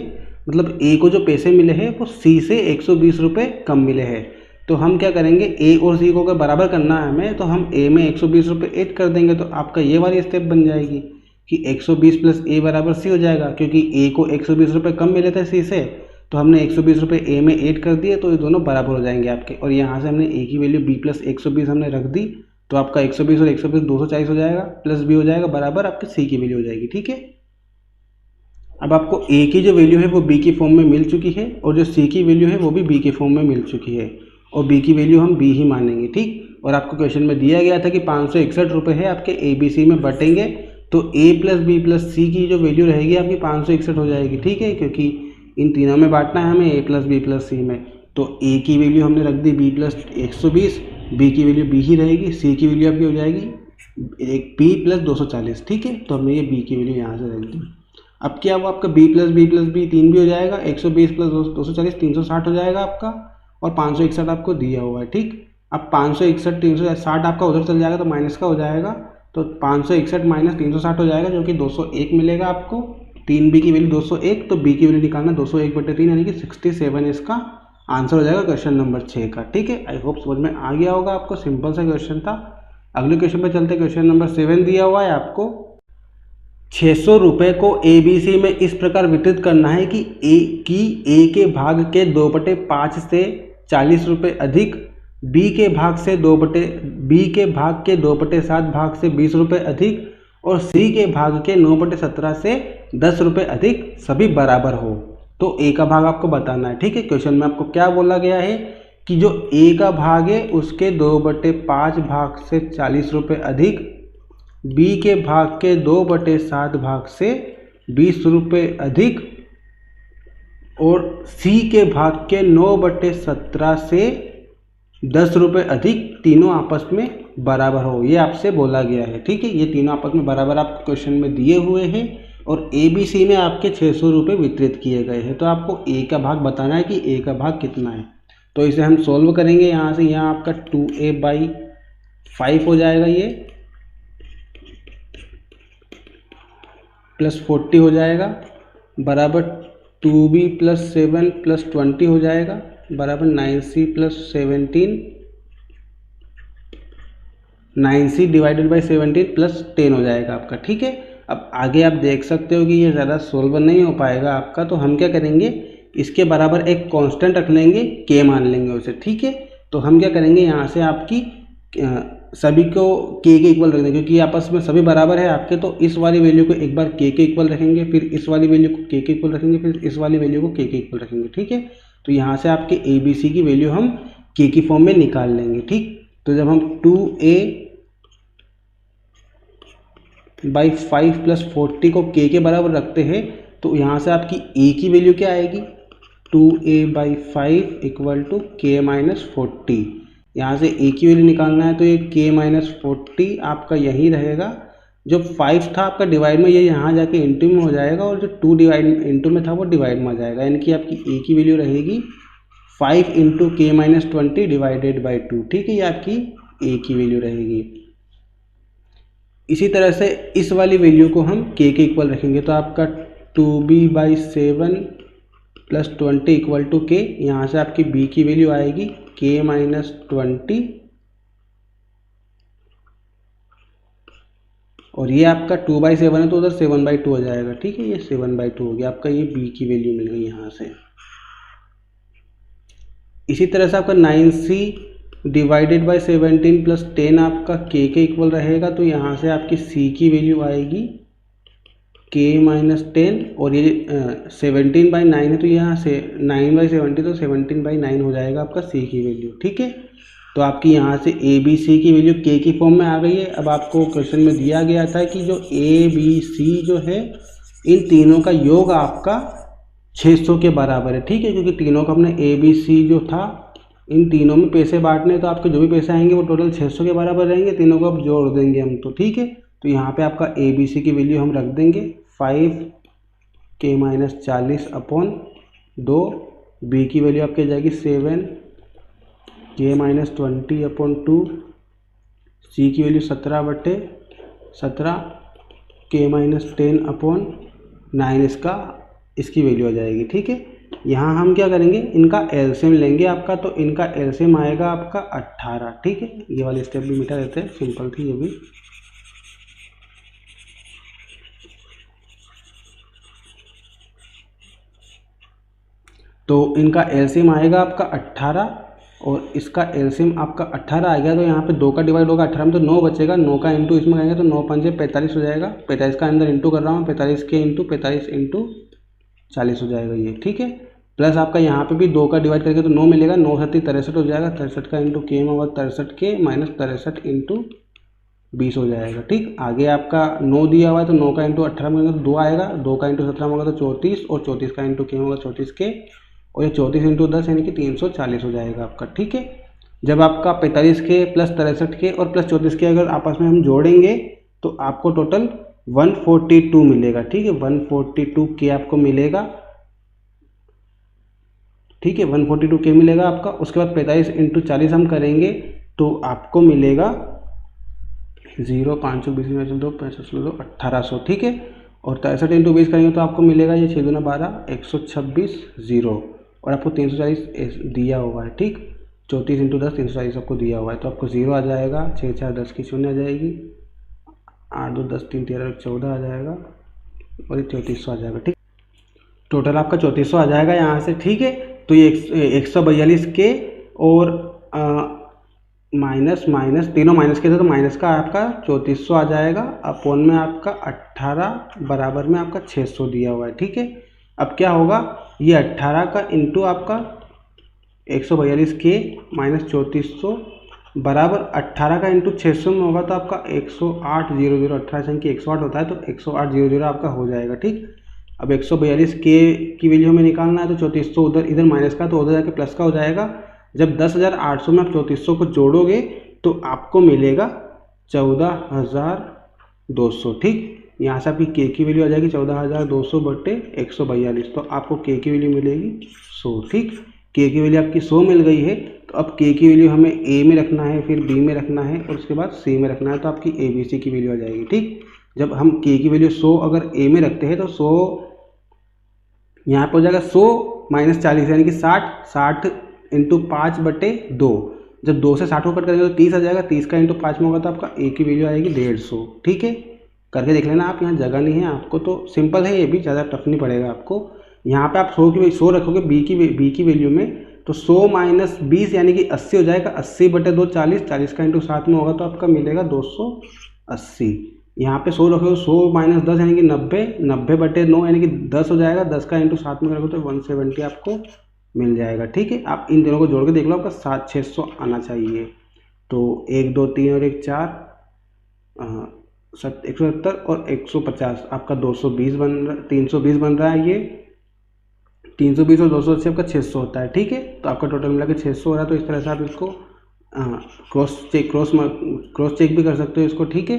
मतलब ए को जो पैसे मिले हैं वो सी से 120 रुपये कम मिले हैं। तो हम क्या करेंगे, ए और सी को अगर बराबर करना है हमें, तो हम ए में 120 रुपये ऐड कर देंगे, तो आपका ये वाली स्टेप बन जाएगी कि 120 प्लस ए बराबर सी हो जाएगा, क्योंकि ए को 120 रुपये कम मिले थे सी से, तो हमने 120 रुपये ए में ऐड कर दिए, तो ये दोनों बराबर हो जाएंगे आपके। और यहाँ से हमने ए की वैल्यू बी प्लस 120 हमने रख दी, तो आपका 120 और 120 240 हो जाएगा, प्लस बी हो जाएगा बराबर आपके सी की वैल्यू हो जाएगी। ठीक है, अब आपको ए की जो वैल्यू है वो बी की फॉर्म में मिल चुकी है, और जो सी की वैल्यू है वो भी बी के फॉर्म में मिल चुकी है, और बी की वैल्यू हम बी ही मानेंगे। ठीक, और आपको क्वेश्चन में दिया गया था कि 561 रुपये है आपके ए बी सी में बटेंगे, तो ए प्लस बी प्लस सी की जो वैल्यू रहेगी आपकी 561 हो जाएगी। ठीक है, क्योंकि इन तीनों में बांटना है हमें, ए प्लस बी प्लस सी में, तो ए की वैल्यू हमने रख दी बी प्लस 120, बी की वैल्यू बी ही रहेगी, सी की वैल्यू आपकी हो जाएगी एक बी प्लस 240। ठीक है, तो हमने ये बी की वैल्यू यहाँ से रख दी। अब क्या हुआ, आपका बी प्लस बी 3 भी हो जाएगा, 120 प्लस 240 360 हो जाएगा आपका, और 561 आपको दिया हुआ है। ठीक, अब 561 360 आपका उधर चल जाएगा तो माइनस का हो जाएगा, तो 561 माइनस 360 हो जाएगा, जो कि 201 मिलेगा आपको। 3b की वैल्यू 201, तो b की वैल्यू निकालना 201/3 यानी कि 67 इसका आंसर हो जाएगा क्वेश्चन नंबर 6 का। ठीक है, आई होप समझ में आ गया होगा आपको, सिंपल सा क्वेश्चन था। अगले क्वेश्चन पे चलते, क्वेश्चन नंबर 7 दिया हुआ है आपको, 600 रुपये को ए बी सी में इस प्रकार वितरित करना है कि ए के भाग के 2/5 से 40 रुपये अधिक, बी के भाग के 2/7 भाग से 20 रुपये अधिक, और सी के भाग के 9/17 से 10 रुपये अधिक सभी बराबर हो। तो ए का भाग आपको बताना है। ठीक है, क्वेश्चन में आपको क्या बोला गया है कि जो ए का भाग है उसके 2/5 भाग से 40 रुपये अधिक, बी के भाग के 2/7 भाग से 20 रुपये अधिक, और सी के भाग के 9/17 से 10 रुपये अधिक, तीनों आपस में बराबर हो, ये आपसे बोला गया है। ठीक है, ये तीनों आपस में बराबर आपको क्वेश्चन में दिए हुए हैं, और ए बी सी में आपके 600 रुपये वितरित किए गए हैं। तो आपको ए का भाग बताना है कि ए का भाग कितना है। तो इसे हम सोल्व करेंगे, यहाँ से यहाँ आपका 2a/5 हो जाएगा, ये प्लस 40 हो जाएगा, बराबर 2b प्लस 7 प्लस 20 हो जाएगा, बराबर 9c plus 17, 9c divided by 17 plus 10 हो जाएगा आपका। ठीक है, अब आगे आप देख सकते हो कि ये ज़्यादा सोल्व नहीं हो पाएगा आपका, तो हम क्या करेंगे, इसके बराबर एक कांस्टेंट रख लेंगे, के मान लेंगे उसे। ठीक है, तो हम क्या करेंगे, यहाँ से आपकी सभी को के इक्वल रख देंगे, क्योंकि आपस में सभी बराबर है आपके, तो इस वाली वैल्यू को एक बार के इक्वल रखेंगे, फिर इस वाली वैल्यू को के इक्वल रखेंगे, फिर इस वाली वैल्यू को के इक्वल रखेंगे। ठीक है, तो यहाँ से आपके ए बी सी की वैल्यू हम के की फॉर्म में निकाल लेंगे। ठीक, तो जब हम 2a/5 प्लस 40 को के बराबर रखते हैं, तो यहाँ से आपकी ए की वैल्यू क्या आएगी, 2a/5 इक्वल टू के माइनस 40। यहाँ से ए की वैल्यू निकालना है, तो ये के माइनस 40 आपका यही रहेगा। जो 5 था आपका डिवाइड में, ये यहाँ जाके इंटू में हो जाएगा, और जो 2 डिवाइड इंटू में था वो डिवाइड में आ जाएगा, यानी कि आपकी ए की वैल्यू रहेगी 5 इंटू के माइनस 20 डिवाइडेड बाई 2। ठीक है, ये आपकी ए की वैल्यू रहेगी। इसी तरह से इस वाली वैल्यू को हम के इक्वल रखेंगे, तो आपका 2b/7 प्लस 20 इक्वल टू के, यहाँ से आपकी b की वैल्यू आएगी के माइनस 20, और ये आपका 2/7 है तो उधर 7/2 हो जाएगा। ठीक है, ये 7/2 हो गया आपका, ये b की वैल्यू मिल गई यहाँ से। इसी तरह से आपका 9c डिवाइडेड बाई 17 प्लस 10 आपका के इक्वल रहेगा, तो यहाँ से आपकी c की वैल्यू आएगी के माइनस 10, और ये 17/9 है, तो यहाँ से 9/70, तो 17/9 हो जाएगा आपका c की वैल्यू। ठीक है, तो आपकी यहाँ से ए बी सी की वैल्यू के की फॉर्म में आ गई है। अब आपको क्वेश्चन में दिया गया था कि जो ए बी सी जो है, इन तीनों का योग आपका 600 के बराबर है। ठीक है, क्योंकि तीनों का हमने ए बी सी जो था, इन तीनों में पैसे बांटने, तो आपके जो भी पैसे आएंगे वो टोटल 600 के बराबर रहेंगे, तीनों को अब जोड़ देंगे हम। तो ठीक है, तो यहाँ पे आपका ए बी सी की वैल्यू हम रख देंगे 5 के माइनस 40 अपॉन 2, बी की वैल्यू आपकी जाएगी 7 के माइनस 20 अपॉन 2, सी की वैल्यू 17/17 के माइनस 10 अपॉन 9 इसकी वैल्यू आ जाएगी। ठीक है, यहाँ हम क्या करेंगे, इनका एलसीएम लेंगे आपका, तो इनका एलसीएम आएगा आपका 18। ठीक है, ये वाली स्टेप भी मिटा देते हैं, सिंपल थी ये भी। तो इनका एलसीएम आएगा आपका 18 और इसका एलसीएम आपका 18 आ गया, तो यहाँ पे 2 का डिवाइड होगा 18 में तो 9 बचेगा, 9 का इंटू इसमें करेंगे तो 9 5 45 हो जाएगा, 45 का अंदर इंटू कर रहा हूँ, 45 के इंटू 45 इंटू 40 हो जाएगा ये। ठीक है, प्लस आपका यहाँ पे भी 2 का डिवाइड करके तो 9 मिलेगा, 9 7 63 हो जाएगा, 63 का इंटू के में होगा 63 के माइनस 63 इंटू 20 हो जाएगा। ठीक, आगे आपका 9 दिया हुआ है तो 9 का इंटू 18 में होगा तो 2 आएगा, 2 का इंटू 17 में होगा तो 34 और 34 का इंटू के में होगा 34 के, और ये 34 इंटू 10 यानी कि 340 हो जाएगा आपका। ठीक है, जब आपका 45 के प्लस 63 के और प्लस 34 के अगर आपस में हम जोड़ेंगे तो आपको टोटल 142 मिलेगा। ठीक है, 142 के आपको मिलेगा। ठीक है, 142 के मिलेगा आपका। उसके बाद 45 इंटू 40 हम करेंगे तो आपको मिलेगा 0 520 2 65 2 1800। ठीक है, और 63 इंटू 20 करेंगे तो आपको मिलेगा ये 6 दूना 12 126 0, और आपको 340 दिया हुआ है। ठीक, 34 इंटू 10 340 आपको दिया हुआ है, तो आपको 0 आ जाएगा, 6 4 10 की 0 आ जाएगी, 8 2 10 3 13 14 आ जाएगा, और ये 3400 आ जाएगा। ठीक, टोटल आपका 3400 आ जाएगा यहाँ से। ठीक है, तो ये 142 के और माइनस माइनस तीनों माइनस के थे तो माइनस का आपका 3400 आ जाएगा, अपोन में आपका 18 बराबर में आपका 600 दिया हुआ है। ठीक है, अब क्या होगा, ये 18 का इंटू आपका 142 के माइनस 3400 बराबर 18 का इंटू 600 में होगा तो आपका 108,00 18 संख्या 108 होता है तो 108,00 आपका हो जाएगा। ठीक, अब 142 के की वैल्यू हमें निकालना है तो 3400 उधर इधर माइनस का तो उधर जाके प्लस का हो जाएगा। जब 10,800 में आप 3400 को जोड़ोगे तो आपको मिलेगा 14,200। ठीक, यहाँ से आपकी के की वैल्यू आ जाएगी 14,200 बटे 142, तो आपको के की वैल्यू मिलेगी 100। ठीक, के की वैल्यू आपकी 100 मिल गई है, तो अब के की वैल्यू हमें ए में रखना है, फिर बी में रखना है और उसके बाद सी में रखना है, तो आपकी ए बी सी की वैल्यू आ जाएगी। ठीक, जब हम के की वैल्यू 100 अगर ए में रखते हैं तो 100 यहाँ पर हो जाएगा 100 माइनस 40 यानी कि 60 इंटू 5 बटे 2। जब 2 से 60 को कट करेंगे तो 30 आ जाएगा, 30 का इंटू 5 में होगा तो आपका ए की वैल्यू आएगी 150। ठीक है, करके देख लेना आप, यहाँ जगह नहीं है आपको, तो सिंपल है ये भी, ज़्यादा टफ नहीं पड़ेगा आपको। यहाँ पे आप 100 रखोगे बी की वैल्यू में तो 100 माइनस 20 यानी कि 80 हो जाएगा, 80 बटे 2 40, 40 का इंटू 7 में होगा तो आपका मिलेगा 280। यहाँ पे 100 रखोगे 100 माइनस 10 यानी कि 90, 90 बटे 9 यानी कि 10 हो जाएगा, 10 का इंटू 7 में करोगे तो 170 आपको मिल जाएगा। ठीक है, आप इन दोनों को जोड़ के देख लो, आपका 600 आना चाहिए। तो 1 2 3 और 1 4 170 और 150 आपका 220 बन रहा, 320 बन रहा है। ये 320 और 280 आपका 600 होता है। ठीक है, तो आपका टोटल मिला के 600 हो रहा है। तो इस तरह से आप इसको क्रॉस चेक भी कर सकते हो इसको। ठीक है,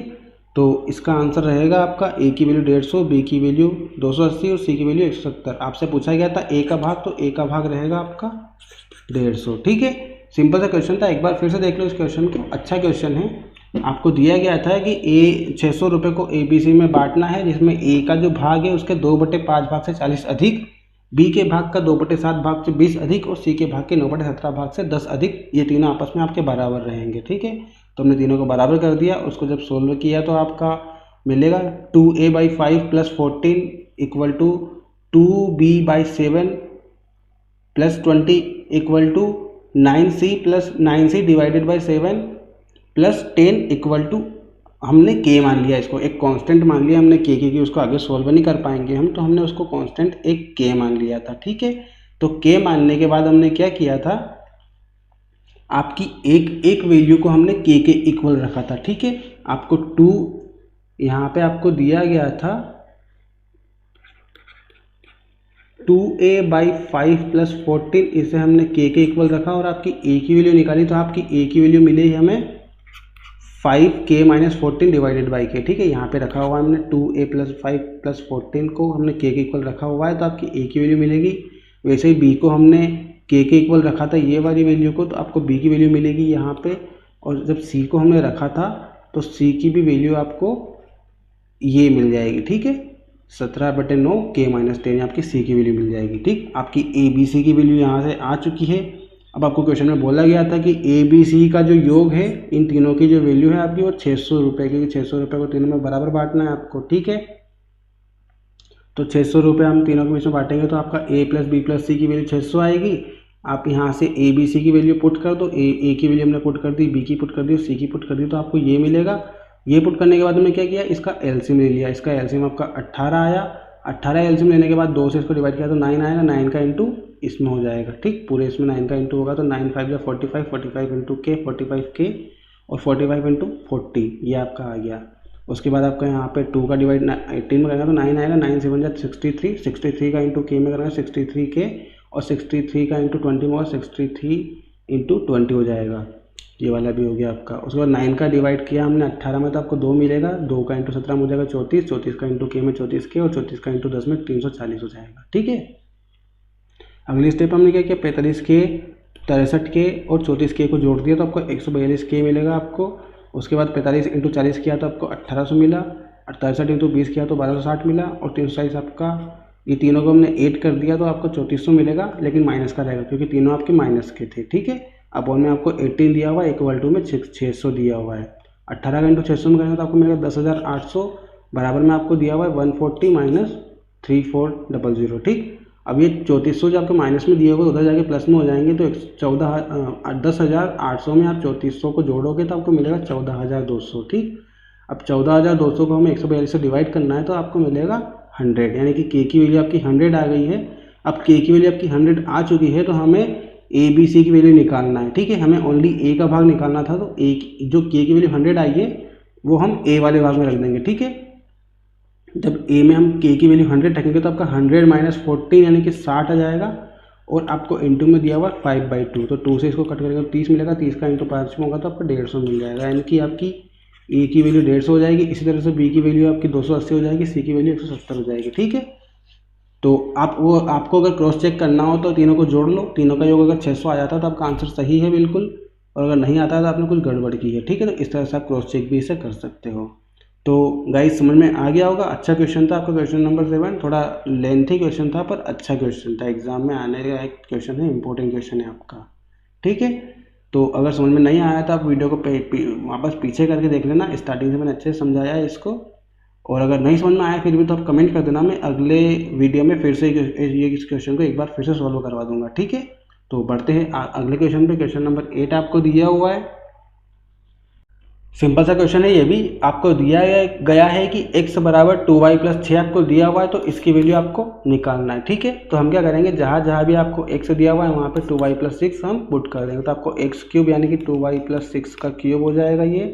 तो इसका आंसर रहेगा आपका ए की वैल्यू 150, बी की वैल्यू 280 और सी की वैल्यू 170। आपसे पूछा गया था ए का भाग, तो ए का भाग रहेगा आपका 150। ठीक है, सिंपल सा क्वेश्चन था, एक बार फिर से देख लो इस क्वेश्चन को, अच्छा क्वेश्चन है। आपको दिया गया था कि ए 600 रुपये को ए बी सी में बांटना है, जिसमें ए का जो भाग है उसके 2/5 भाग से 40 अधिक, बी के भाग का 2/7 भाग से 20 अधिक और सी के भाग के 9/17 भाग से 10 अधिक, ये तीनों आपस में आपके बराबर रहेंगे। ठीक है, तो हमने तीनों को बराबर कर दिया। उसको जब सोल्व किया तो आपका मिलेगा 2a/5 + 14 = 2b/7 + 20 = 9c + 9c / 7 + 10 = हमने के मान लिया, इसको एक कांस्टेंट मान लिया हमने के की, उसको आगे सोल्व नहीं कर पाएंगे हम, तो हमने उसको कांस्टेंट एक के मान लिया था। ठीक है, तो के मानने के बाद हमने क्या किया था, आपकी एक वैल्यू को हमने के इक्वल रखा था। ठीक है, आपको 2 यहाँ पे आपको दिया गया था 2a/5 + 14, इसे हमने के इक्वल रखा और आपकी ए की वैल्यू निकाली, तो आपकी ए की वैल्यू मिली हमें 5k माइनस 14 डिवाइडेड बाई के, ठीक है। यहाँ पे रखा हुआ है हमने 2a प्लस 5 प्लस 14 को हमने k के इक्वल रखा हुआ है, तो आपकी a की वैल्यू मिलेगी। वैसे ही b को हमने k के इक्वल रखा था ये वाली वैल्यू को, तो आपको b की वैल्यू मिलेगी यहाँ पे। और जब c को हमने रखा था तो c की भी वैल्यू आपको ये मिल जाएगी, ठीक है। 17/9 k माइनस 10 आपकी c की वैल्यू मिल जाएगी, ठीक। आपकी a b c की वैल्यू यहाँ से आ चुकी है। अब आपको क्वेश्चन में बोला गया था कि ए बी सी का जो योग है इन तीनों की जो वैल्यू है आपकी वो 600 रुपये, क्योंकि 600 रुपये को तीनों में बराबर बांटना है आपको, ठीक है। तो 600 रुपये हम तीनों के बीच में बांटेंगे तो आपका a प्लस बी प्लस सी की वैल्यू 600 आएगी। आप यहाँ से ए बी सी की वैल्यू पुट कर दो, ए की वैल्यू हमने पुट कर दी, बी की पुट कर दी, सी की पुट कर दी, तो आपको ये मिलेगा। ये पुट करने के बाद हमने क्या किया, इसका एलसीएम ले लिया। इसका एलसीएम आपका 18 आया। 18 एलसीएम लेने के बाद 2 से इसको डिवाइड किया तो 9 आएगा। 9 का इंटू इसमें हो जाएगा, ठीक। पूरे इसमें 9 का इंटू होगा तो 9 5 या 45, 45 इंटू के 45k और 45 इंटू 40 ये आपका आ गया। उसके बाद आपका यहाँ पे 2 का डिवाइड 18 में करेंगे तो 9 आएगा। 9 7 जा 63, 63 का इंटू के में करेंगे 63k और 63 का इंटू 20 में होगा 63 इंटू 20 हो जाएगा। ये वाला भी हो गया आपका। उसके बाद 9 का डिवाइड किया हमने 18 में तो आपको 2 मिलेगा। 2 का इंटू 17 में हो जाएगा 34, 34 का इंटू के में 34k और 34 का इंटू 10 में 340 हो जाएगा, ठीक है। अगली स्टेप हमने क्या किया, 45k 63k और 34k को जोड़ दिया तो आपको 142k मिलेगा आपको। उसके बाद 45 इंटू 40 किया तो आपको 1800 मिला। 63 इंटू 20 किया तो 1260 मिला और 340 आपका, ये तीनों को हमने ऐड कर दिया तो आपको 3400 मिलेगा, लेकिन माइनस का रहेगा क्योंकि तीनों आपके माइनस के थे, ठीक है। अब में आपको 18 दिया हुआ है, इक्वल टू में 600 दिया हुआ है। 18 का इंटू 600 में करेंगे तो आपको मिलेगा 10,800, बराबर में आपको दिया हुआ है 140 माइनस 3400, ठीक। अब ये 3400 जो आपके माइनस में दिए हुए उधर जाके प्लस में हो जाएंगे तो 10,800 में आप 3400 को जोड़ोगे तो आपको मिलेगा 14,200, ठीक। अब 14,200 को हमें 142 से डिवाइड करना है तो आपको मिलेगा 100, यानी कि के की वैल्यू आपकी 100 आ गई है। अब के की वैल्यू आपकी 100 आ चुकी है तो हमें ए बी सी की वैल्यू निकालना है, ठीक है। हमें ओनली ए का भाग निकालना था तो ए जो के की वैल्यू 100 आई है वो हम ए वाले भाग में रख देंगे, ठीक है। जब ए में हम के की वैल्यू 100 रखेंगे तो आपका 100 माइनस 14 यानी कि 60 आ जाएगा और आपको इंटू में दिया हुआ 5/2, तो 2 से इसको कट करेंगे तो 30 मिलेगा। 30 का इंटू 5 में होगा तो आपको 150 मिल जाएगा, यानी कि आपकी ए की वैल्यू 150 हो जाएगी। इसी तरह से बी की वैल्यू आपकी 280 हो जाएगी, सी की वैल्यू 170 हो जाएगी, ठीक है। तो आपको अगर क्रॉस चेक करना हो तो तीनों को जोड़ लो। तीनों का योग अगर 600 आ जाता है तो आपका आंसर सही है बिल्कुल, और अगर नहीं आता है तो आपने कुछ गड़बड़ की है, ठीक है। तो इस तरह से आप क्रॉस चेक भी इसे कर सकते हो। तो गाइस समझ में आ गया होगा। अच्छा क्वेश्चन था आपका, क्वेश्चन नंबर 7। थोड़ा लेंथी क्वेश्चन था पर अच्छा क्वेश्चन था, एग्जाम में आने का एक क्वेश्चन है, इंपॉर्टेंट क्वेश्चन है आपका, ठीक है। तो अगर समझ में नहीं आया तो आप वीडियो को वापस पीछे करके देख लेना, स्टार्टिंग से मैंने अच्छे से समझाया है इसको। और अगर नहीं समझ में आया फिर भी तो आप कमेंट कर देना, मैं अगले वीडियो में फिर से ये इस क्वेश्चन को एक बार फिर से सॉल्व करवा दूंगा, ठीक है। तो बढ़ते हैं अगले क्वेश्चन पे। क्वेश्चन नंबर 8 आपको दिया हुआ है, सिंपल सा क्वेश्चन है। ये भी आपको दिया गया है कि x बराबर 2y प्लस 6 आपको दिया हुआ है तो इसकी वैल्यू आपको निकालना है, ठीक है। तो हम क्या करेंगे, जहाँ भी आपको x दिया हुआ है वहाँ पे 2y प्लस 6 हम पुट कर देंगे तो आपको x क्यूब यानी कि 2y प्लस 6 का क्यूब हो जाएगा ये,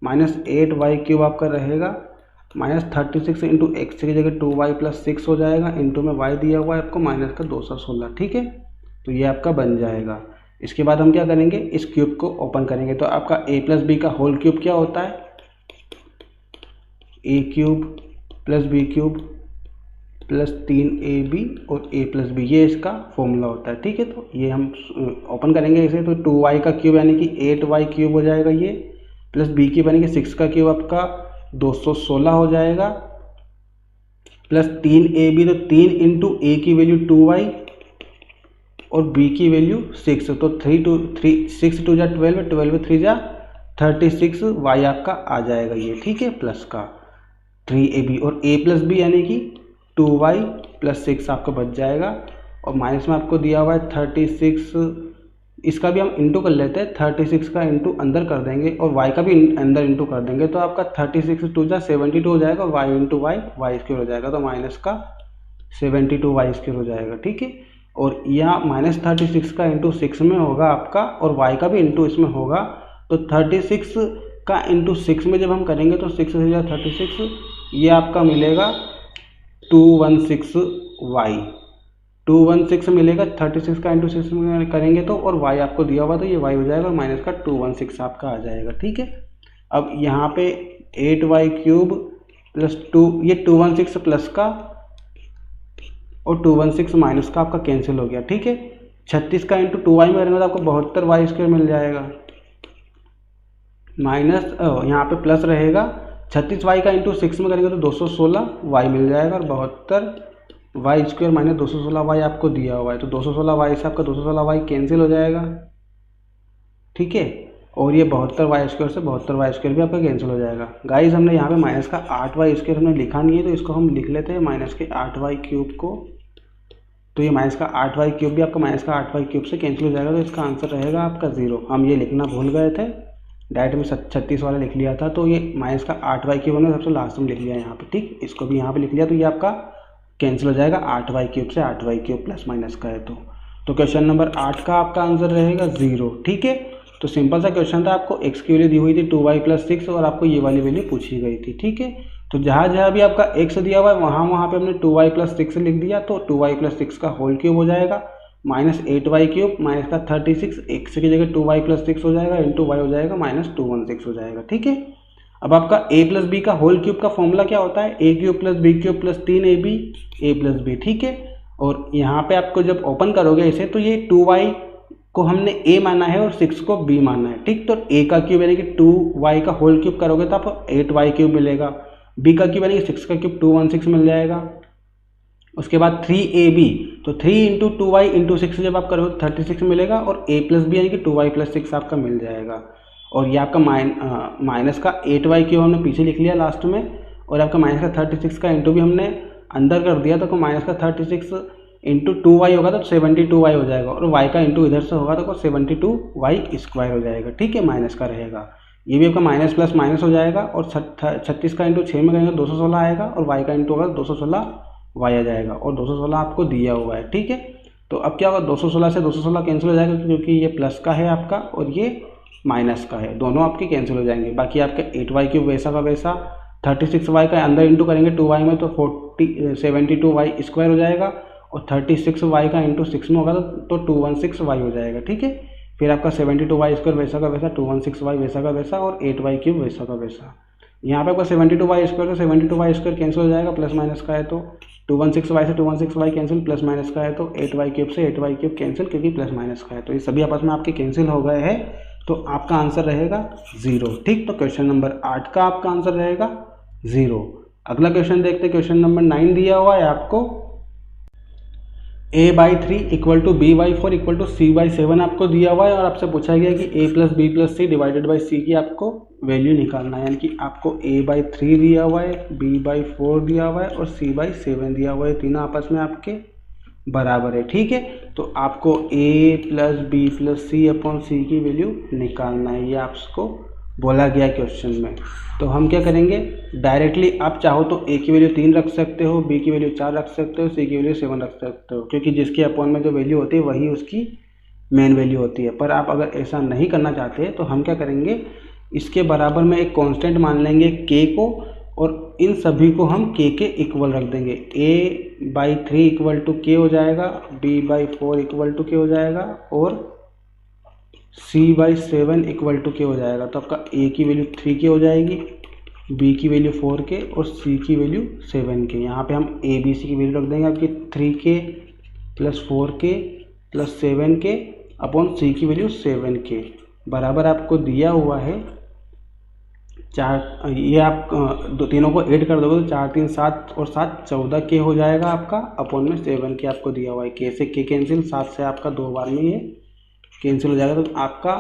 माइनस 8y क्यूब आपका रहेगा, माइनस 36 इंटू एक्स की जगह 2y प्लस 6 हो जाएगा, इंटू में y दिया हुआ है आपको माइनस का 216, ठीक है। तो ये आपका बन जाएगा। इसके बाद हम क्या करेंगे, इस क्यूब को ओपन करेंगे तो आपका a प्लस बी का होल क्यूब क्या होता है, a cube plus B cube plus 3ab और a प्लस बी, ये इसका फॉर्मूला होता है, ठीक है। तो ये हम ओपन करेंगे इसे तो 2y का क्यूब यानी कि 8y क्यूब हो जाएगा ये, प्लस बी क्यूब यानी कि 6 का क्यूब आपका 216 हो जाएगा, प्लस 3ab तो 3 इंटू ए की वैल्यू 2y और b की वैल्यू 6, तो 6 2 जा 12, 12 3 जा 36 y आपका आ जाएगा ये, ठीक है, प्लस का 3ab और a प्लस बी यानी कि 2y प्लस 6 आपका बच जाएगा, और माइनस में आपको दिया हुआ है 36, इसका भी हम इंटू कर लेते हैं, 36 का इंटू अंदर कर देंगे और y का भी अंदर इंटू कर देंगे तो आपका 36 2 जा 72 हो जाएगा, y इंटू वाई स्क्वायर हो जाएगा, तो माइनस का 72 वाई स्क्वायर हो जाएगा, ठीक है। और यहाँ माइनस 36 का इंटू 6 में होगा आपका और y का भी इंटू इसमें होगा, तो 36 का इंटू 6 में जब हम करेंगे तो 6 से 36 ये आपका मिलेगा 216y, 216 मिलेगा। 36 का इंटू 6 में करेंगे तो, और y आपको दिया हुआ तो ये y हो जाएगा, माइनस का 216 आपका आ जाएगा, ठीक है। अब यहाँ पे 8y³ प्लस 2, ये 216 प्लस का और 216 माइनस का आपका कैंसिल हो गया, ठीक है। 36 का इंटू 2y में करेंगे तो आपको 72y² मिल जाएगा, माइनस यहाँ पे प्लस रहेगा। 36y का इंटू 6 में करेंगे तो 216y मिल जाएगा, और 72y² माइनस 216y आपको दिया हुआ है, तो 216y से आपका 216y कैंसिल हो जाएगा, ठीक है। और ये 72y² से 72y² भी आपका कैंसिल हो जाएगा। गाइस हमने यहाँ पे माइनस का 8y² हमने लिखा नहीं है, तो इसको हम लिख लेते हैं माइनस के 8y³ को। तो ये माइनस का 8y³ भी आपका माइनस का 8y³ से कैंसिल हो जाएगा, तो इसका आंसर रहेगा आपका 0। हम ये लिखना भूल गए थे, डायरेक्ट में 36 वाला लिख लिया था, तो ये माइनस का 8y³ हमने सबसे लास्ट में लिख लिया यहाँ पे, ठीक। इसको भी यहाँ पे लिख लिया, तो ये आपका कैंसिल हो जाएगा 8y³ से 8y³ प्लस माइनस का है तो क्वेश्चन नंबर 8 का आपका आंसर रहेगा 0, ठीक है। तो सिंपल सा क्वेश्चन था, आपको x की वैल्यू दी हुई थी 2y + 6 और आपको ये वाली वैल्यू पूछी गई थी, ठीक है। तो जहाँ जहाँ भी आपका x दिया हुआ है वहाँ पे हमने 2y + 6 लिख दिया, तो 2y + 6 का होल क्यूब हो जाएगा माइनस 8y³ माइनस का 36, x की जगह 2y + 6 हो जाएगा, इंटू y हो जाएगा माइनस 216 हो जाएगा, ठीक है। अब आपका a + b का होल क्यूब का फॉर्मूला क्या होता है, a³ + b³ + 3ab a + b, ठीक है। और यहाँ पे आपको जब ओपन करोगे इसे तो ये 2y को हमने a माना है और 6 को b माना है, ठीक। तो a का क्यूब यानी कि 2y का होल क्यूब करोगे तो आपको 8y³ मिलेगा, b का क्यूब यानी कि 6 का क्यूब 216 मिल जाएगा। उसके बाद 3ab, तो 3 × 2y × 6 जब आप करोगे तो 36 मिलेगा, और a + b यानी कि 2y + 6 आपका मिल जाएगा। और ये आपका माइनस का 8y³ हमने पीछे लिख लिया लास्ट में, और आपका माइनस का 36 का इंटू भी हमने अंदर कर दिया, तो माइनस का 36 × 2y होगा तो 72y हो जाएगा, और y का इंटू इधर से होगा तो 72y² हो जाएगा, ठीक है, माइनस का रहेगा। ये भी आपका माइनस प्लस माइनस हो जाएगा, और 36 का इंटू 6 में करेंगे 216 आएगा, और y का इंटू होगा 216y आ जाएगा, और 216 आपको दिया हुआ है, ठीक है। तो अब क्या होगा, 216 से 216 कैंसिल हो जाएगा, क्योंकि ये प्लस का है आपका और ये माइनस का है, दोनों आपके कैंसिल हो जाएंगे। बाकी आपका 8y³ वैसा का वैसा, 36y का अंदर इंटू करेंगे 2y में तो 72y² हो जाएगा, और 36y का इंटू 6 में होगा तो 216y हो जाएगा, ठीक है। फिर आपका 72y² वैसा का वैसा, 216y वैसा का वैसा, और 8y³ वैसा का वैसा। यहाँ पे आपका 72y² से 72y² कैंसिल हो जाएगा, प्लस माइनस का है तो 216y से 216y कैंसिल, प्लस माइनस का है तो 8y³ से 8y³ कैंसिल, क्योंकि प्लस माइनस का है, तो ये सभी आपस में आपके कैंसिल हो गए हैं, तो आपका आंसर रहेगा 0, ठीक। तो क्वेश्चन नंबर 8 का आपका आंसर रहेगा 0। अगला क्वेश्चन देखते हैं, क्वेश्चन नंबर 9 दिया हुआ है आपको, a/3 = b/4 = c/7 आपको दिया हुआ है, और आपसे पूछा गया कि a + b + c divided by c की आपको वैल्यू निकालना है, यानी कि आपको a/3 दिया हुआ है, b/4 दिया हुआ है और c/7 दिया हुआ है, तीनों आपस में आपके बराबर है, ठीक है। तो आपको a + b + c/c की वैल्यू निकालना है, ये आपको बोला गया क्वेश्चन में। तो हम क्या करेंगे, डायरेक्टली आप चाहो तो a की वैल्यू 3 रख सकते हो, b की वैल्यू 4 रख सकते हो, c की वैल्यू 7 रख सकते हो, क्योंकि जिसके अपॉन में जो वैल्यू होती है वही उसकी मेन वैल्यू होती है। पर आप अगर ऐसा नहीं करना चाहते तो हम क्या करेंगे, इसके बराबर में एक कांस्टेंट मान लेंगे k को, और इन सभी को हम k के इक्वल रख देंगे। a/3 = k हो जाएगा, b/4 = k हो जाएगा, और c/7 = k हो जाएगा। तो आपका a की वैल्यू 3k हो जाएगी, b की वैल्यू 4k और c की वैल्यू 7k। यहाँ पे हम a b c की वैल्यू रख देंगे आपकी 3k + 4k + 7k upon c की वैल्यू 7k, बराबर आपको दिया हुआ है 4। ये आप तीनों को ऐड कर दोगे तो 4 3 7 और 7 14k हो जाएगा आपका, अपॉन में 7k आपको दिया हुआ है। k से k कैंसिल, 7 से आपका 2 बार में ये कैंसिल हो जाएगा, तो आपका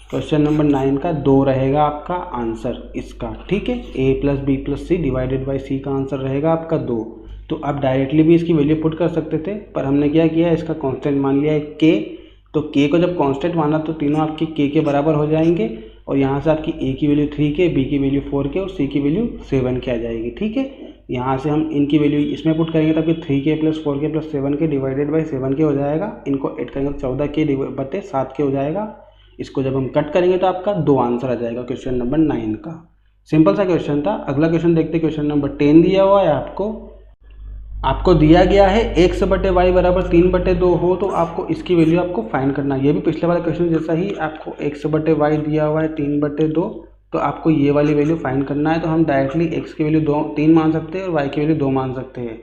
क्वेश्चन नंबर 9 का 2 रहेगा आपका आंसर इसका, ठीक है। a + b + c divided by c का आंसर रहेगा आपका 2। तो आप डायरेक्टली भी इसकी वैल्यू पुट कर सकते थे, पर हमने क्या किया, इसका कांस्टेंट मान लिया है k। तो k को जब कांस्टेंट माना तो तीनों आपके k के बराबर हो जाएंगे, और यहाँ से आपकी a की वैल्यू 3k, b की वैल्यू 4k और c की वैल्यू 7k आ जाएगी, ठीक है। यहाँ से हम इनकी वैल्यू इसमें पुट करेंगे तो आपकी 3k + 4k + 7k divided by 7k हो जाएगा। इनको ऐड करेंगे तो 14k/7k हो जाएगा। इसको जब हम कट करेंगे तो आपका 2 आंसर आ जाएगा क्वेश्चन नंबर 9 का। सिंपल सा क्वेश्चन था। अगला क्वेश्चन देखते हैं, क्वेश्चन नंबर 10 दिया हुआ है आपको दिया गया है x/y = 3/2 हो, तो आपको इसकी वैल्यू आपको फाइंड करना है। ये भी पिछले वाला क्वेश्चन जैसा ही, आपको x/y दिया हुआ है 3/2, तो आपको ये वाली वैल्यू फाइंड करना है, तो हम डायरेक्टली x की वैल्यू 3 मान सकते हैं और y की वैल्यू 2 मान सकते हैं।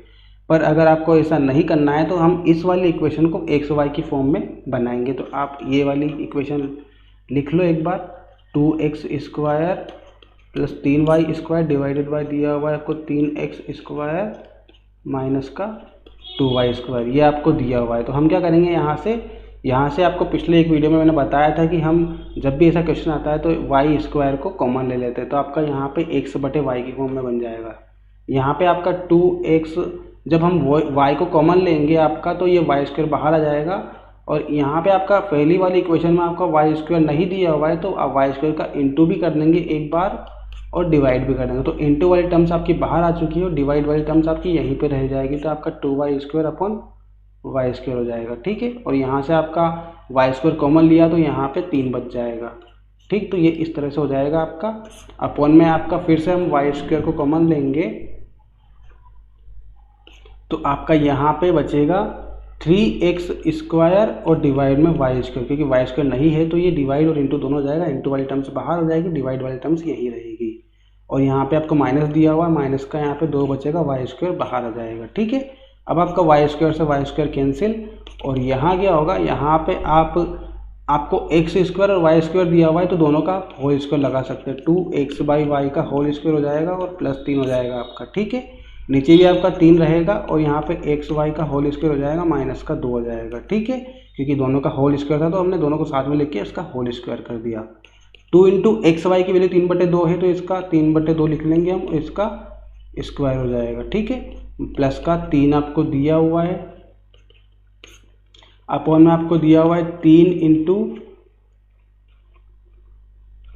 पर अगर आपको ऐसा नहीं करना है तो हम इस वाली इक्वेशन को x y की फॉर्म में बनाएंगे। तो आप ये वाली इक्वेशन लिख लो एक बार, 2x square plus 3y square divided by दिया हुआ है आपको 3x स्क्वायर माइनस का 2y स्क्वायर, ये आपको दिया हुआ है। तो हम क्या करेंगे, यहाँ से आपको पिछले एक वीडियो में मैंने बताया था कि हम जब भी ऐसा क्वेश्चन आता है तो y स्क्वायर को कॉमन ले लेते हैं, तो आपका यहाँ पे x बटे y की फॉर्म में बन जाएगा। यहाँ पे आपका 2x, जब हम y को कॉमन लेंगे आपका तो ये y स्क्वायर बाहर आ जाएगा, और यहाँ पे आपका पहली वाली इक्वेशन में आपका y स्क्वायर नहीं दिया हुआ है तो आप y स्क्वायर का इंटू भी कर देंगे एक बार और डिवाइड भी कर देंगे। तो इंटू वाली टर्म्स आपकी बाहर आ चुकी है और डिवाइड वाली टर्म्स आपकी यहीं पे रह जाएगी, तो आपका 2y square upon y square हो जाएगा। ठीक है, और यहाँ से आपका y स्क्वायर कॉमन लिया तो यहाँ पे 3 बच जाएगा। ठीक, तो ये इस तरह से हो जाएगा आपका अपॉन में आपका, फिर से हम y स्क्वायर को कॉमन लेंगे तो आपका यहाँ पे बचेगा 3x स्क्वायर और डिवाइड में y स्क्वायर, क्योंकि y स्क्वायर नहीं है तो ये डिवाइड और इंटू दोनों हो जाएगा। इंटू वाली टर्म्स बाहर हो जाएगी, डिवाइड वाली टर्म्स यहीं रहेगी, और यहाँ पे आपको माइनस दिया हुआ है, माइनस का यहाँ पे 2 बचेगा, y स्क्वायर बाहर आ जाएगा। ठीक है, अब आपका y स्क्वायर से y स्क्वायर कैंसिल, और यहाँ क्या होगा, यहाँ पे आपको x स्क्वायर और y स्क्वायर दिया हुआ है तो दोनों का होल स्क्वायर लगा सकते हैं, 2x बाई वाई का होल स्क्वायर हो जाएगा और प्लस 3 हो जाएगा आपका। ठीक है, नीचे भी आपका 3 रहेगा और यहाँ पे एक्स वाई का होल स्क्वायर हो जाएगा, माइनस का 2 हो जाएगा। ठीक है, क्योंकि दोनों का होल स्क्वायर था तो हमने दोनों को साथ में लेके इसका होल स्क्वायर कर दिया। 2 इंटू एक्स वाई की वैल्यू 3/2 है तो इसका 3/2 लिख लेंगे हम, इसका स्क्वायर हो जाएगा। ठीक है, प्लस का 3 आपको दिया हुआ है, अपॉन में आपको दिया हुआ है 3 इंटू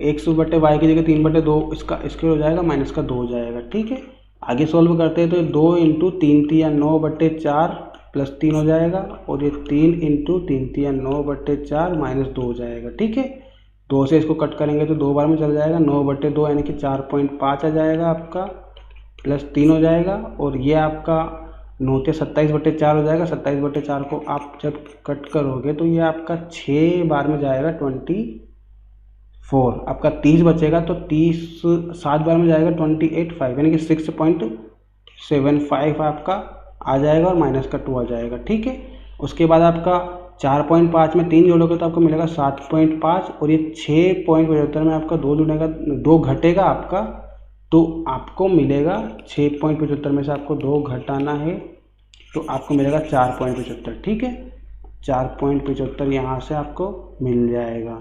एक्स बटे वाई की जगह 3/2, इसका स्क्वायर हो जाएगा, माइनस का 2 हो जाएगा। ठीक है, आगे सॉल्व करते हैं तो 2 इंटू 3 तिया 9/4 प्लस 3 हो जाएगा, और ये 3 इंटू 3 तिया 9/4 माइनस 2 हो जाएगा। ठीक है, 2 से इसको कट करेंगे तो 2 बार में चल जाएगा, 9/2 यानी कि 4.5 आ जाएगा आपका, प्लस 3 हो जाएगा, और ये आपका 9 से 27/4 हो जाएगा। 27/4 को आप जब कट करोगे तो ये आपका 6 बार में जाएगा 24, आपका 30 बचेगा, तो 30 7 बार में जाएगा 28/5 यानी कि 6.75 आपका आ जाएगा, और माइनस का 2 आ जाएगा। ठीक है, उसके बाद आपका 4.5 में 3 जोड़ोगे तो आपको मिलेगा 7.5, और ये 6.75 में आपका 2 जुड़ेगा, 2 घटेगा आपका, तो आपको मिलेगा 6.75 में से आपको 2 घटाना है तो आपको मिलेगा 4.75। ठीक है, 4.75 यहाँ से आपको मिल जाएगा।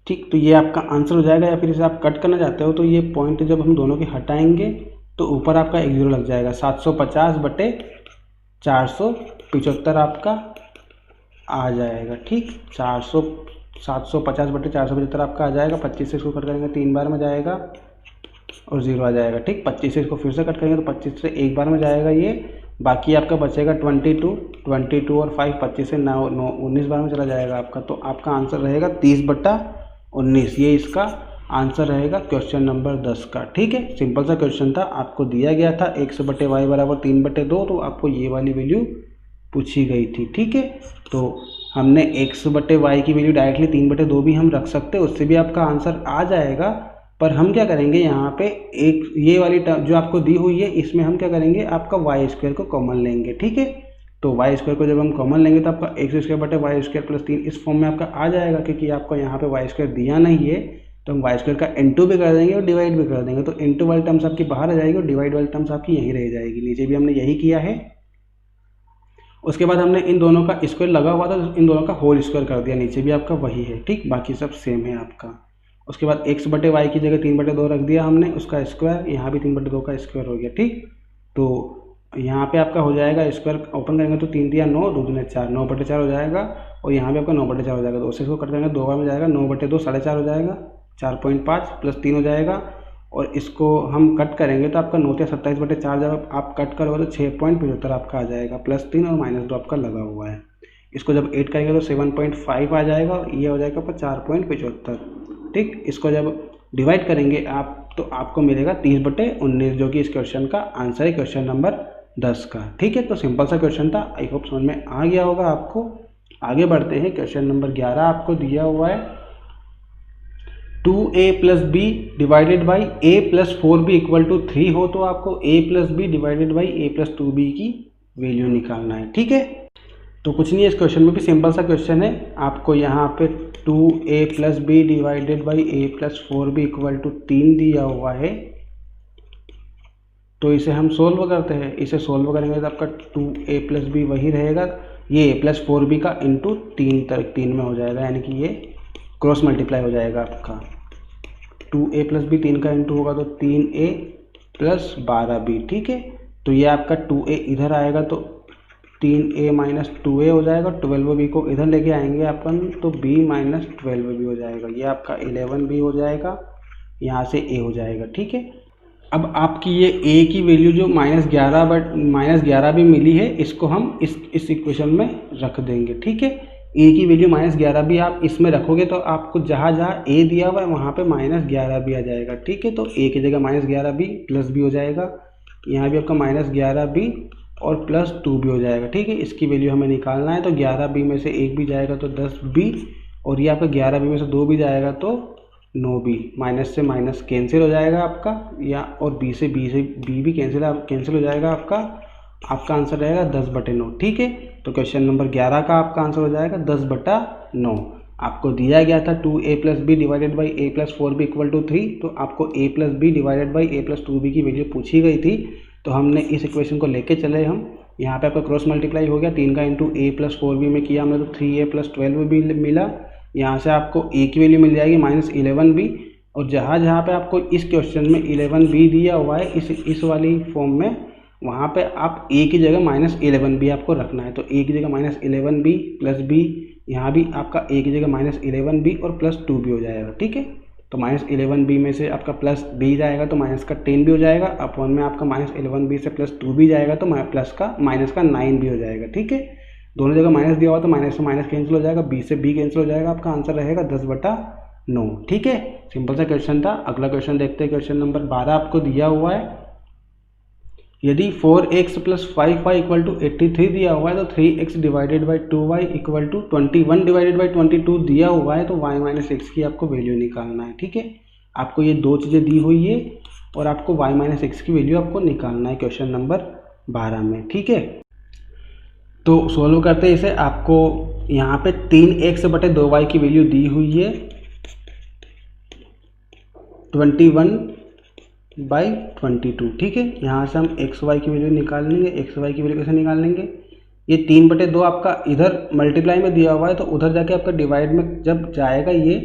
ठीक, तो ये आपका आंसर हो जाएगा। या फिर इसे आप कट करना चाहते हो तो ये पॉइंट जब हम दोनों के हटाएंगे तो ऊपर आपका एक 0 लग जाएगा, 750/475 आपका आ जाएगा। ठीक, 750/475 आपका आ जाएगा। 25 से इसको कट करेंगे 3 बार में जाएगा और 0 आ जाएगा। ठीक, 25 से इसको फिर से कट करेंगे तो 25 से एक बार में जाएगा ये, बाकी आपका बचेगा 22 और 5 25 से 19 बार में चला जाएगा आपका, तो आपका आंसर रहेगा 30/19। ये इसका आंसर रहेगा क्वेश्चन नंबर 10 का। ठीक है, सिंपल सा क्वेश्चन था, आपको दिया गया था x बटे वाई बराबर 3/2, तो आपको ये वाली वैल्यू पूछी गई थी। ठीक है, तो हमने x बटे वाई की वैल्यू डायरेक्टली 3/2 भी हम रख सकते हैं, उससे भी आपका आंसर आ जाएगा। पर हम क्या करेंगे, यहाँ पे एक ये वाली टर्म जो आपको दी हुई है इसमें हम क्या करेंगे, आपका वाई स्क्वायर को कॉमन लेंगे। ठीक है, तो वाई स्क्वायर को जब हम कॉमन लेंगे तो आपका एक्स स्क्वायर बटे वाई स्क्वायर प्लस 3 इस फॉर्म में आपका आ जाएगा, क्योंकि आपको यहाँ पे वाई स्क्वायर दिया नहीं है तो हम वाई स्क्वायर का इंटू भी कर देंगे और डिवाइड भी कर देंगे, तो इंटू वाली टर्म्स आपकी बाहर आ जाएगी और डिवाइड वाली टर्म्स आपकी यहीं रह जाएगी। नीचे भी हमने यही किया है। उसके बाद हमने इन दोनों का स्क्वायर लगा हुआ था तो इन दोनों का होल स्क्वायर कर दिया, नीचे भी आपका वही है। ठीक, बाकी सब सेम है आपका। उसके बाद एक्स बटे वाई की जगह 3/2 रख दिया हमने, उसका स्क्वायर, यहाँ भी 3/2 का स्क्वायर हो गया। ठीक, तो यहाँ पे आपका हो जाएगा स्क्वायर ओपन करेंगे तो 3 तिया 9, 2 दूने 4, 9/4 हो जाएगा, और यहाँ पे आपका 9/4 हो जाएगा। 2 से इसको कट करेंगे 2 बार में जाएगा, 9/2 4.5 हो जाएगा, 4.5 प्लस 3 हो जाएगा, और इसको हम कट करेंगे तो आपका 9 से 27/4 जब आप कट करोगे तो 6.75 आपका आ जाएगा, प्लस 3 और माइनस 2 आपका लगा हुआ है। इसको जब 8 करेंगे तो 7.5 आ जाएगा, और ये हो जाएगा आपका 4.75। ठीक, इसको जब डिवाइड करेंगे आप तो आपको मिलेगा 30/19, जो कि इस क्वेश्चन का आंसर है, क्वेश्चन नंबर 10 का। ठीक है, तो सिंपल सा क्वेश्चन था, आई होप समझ में आ गया होगा आपको। आगे बढ़ते हैं, क्वेश्चन नंबर 11 आपको दिया हुआ है, 2a plus b divided by a plus 4b equal to 3 हो तो आपको a plus b divided by a plus 2b की वैल्यू निकालना है। ठीक है, तो कुछ नहीं है, इस क्वेश्चन में भी सिंपल सा क्वेश्चन है। आपको यहाँ पे 2a plus b divided by a plus 4b equal to 3 दिया हुआ है, तो इसे हम सोल्व करते हैं। इसे सोल्व करेंगे तो आपका 2a प्लस बी वही रहेगा, ये a प्लस 4b का इंटू 3 में हो जाएगा, यानी कि ये क्रॉस मल्टीप्लाई हो जाएगा आपका। 2a प्लस बी 3 का इंटू होगा तो 3a प्लस 12b। ठीक है, तो ये आपका 2a इधर आएगा तो 3a माइनस 2a हो जाएगा, 12b को इधर लेके आएंगे अपन तो b माइनस 12b हो जाएगा, ये आपका 11b हो जाएगा, यहाँ से a हो जाएगा। ठीक है, अब आपकी ये a की वैल्यू जो -11 भी मिली है, इसको हम इस इक्वेशन में रख देंगे। ठीक है, a की वैल्यू -11 भी आप इसमें रखोगे तो आपको जहाँ जहाँ a दिया हुआ है वहाँ पे -11 भी आ जाएगा। ठीक है, तो a की जगह -11 भी प्लस b हो जाएगा, यहाँ भी आपका -11b और प्लस 2b हो जाएगा। ठीक है, इसकी वैल्यू हमें निकालना है, तो 11b में से 1 भी जाएगा तो 10b, और ये आपका 11b में से 2 भी जाएगा तो 9b। माइनस से माइनस कैंसिल हो जाएगा आपका, या और b से b भी कैंसिल हो जाएगा आपका आंसर रहेगा 10/9। ठीक है, तो क्वेश्चन नंबर 11 का आपका आंसर हो जाएगा 10/9। आपको दिया गया था 2a plus b divided by a plus 4b equal to 3, तो आपको a plus b divided by a plus 2b की वैल्यू पूछी गई थी, तो हमने इस इक्वेशन को लेके चले हम। यहाँ पे आपका क्रॉस मल्टीप्लाई हो गया, 3 का इंटू a प्लस 4b में किया हमने तो 3a प्लस 12b मिला, यहाँ से आपको a की वैल्यू मिल जाएगी -11b, और जहाँ जहाँ पे आपको इस क्वेश्चन में 11b दिया हुआ है इस वाली फॉर्म में, वहाँ पे आप a की जगह -11b आपको रखना है, तो a की जगह -11b प्लस b, यहाँ भी आपका a की जगह -11b और प्लस 2b हो जाएगा। ठीक है, तो -11b में से आपका प्लस b जाएगा तो माइनस का 10 भी हो जाएगा, अपॉन में आपका -11b से प्लस 2b जाएगा तो माइनस का 9 भी हो जाएगा। ठीक है, दोनों जगह माइनस दिया हुआ तो माइनस से माइनस कैंसिल हो जाएगा, b से b कैंसिल हो जाएगा, आपका आंसर रहेगा 10/9। ठीक है, सिंपल सा क्वेश्चन था। अगला क्वेश्चन देखते हैं, क्वेश्चन नंबर 12 आपको दिया हुआ है, यदि 4x plus 5y equal to 83 दिया हुआ है तो 3x divided by 2y equal to 21 divided by 22 दिया हुआ है, तो y माइनस एक्स की आपको वैल्यू निकालना है। ठीक है, आपको ये दो चीज़ें दी हुई है और आपको y माइनस एक्स की वैल्यू आपको निकालना है क्वेश्चन नंबर 12 में। ठीक है, तो सोल्व करते हैं इसे। आपको यहाँ पे 3x/2y की वैल्यू दी हुई है 21/22। ठीक है, यहाँ से हम xy की वैल्यू निकाल लेंगे। xy की वैल्यू कैसे निकाल लेंगे, ये 3/2 आपका इधर मल्टीप्लाई में दिया हुआ है, तो उधर जाके आपका डिवाइड में जब जाएगा ये,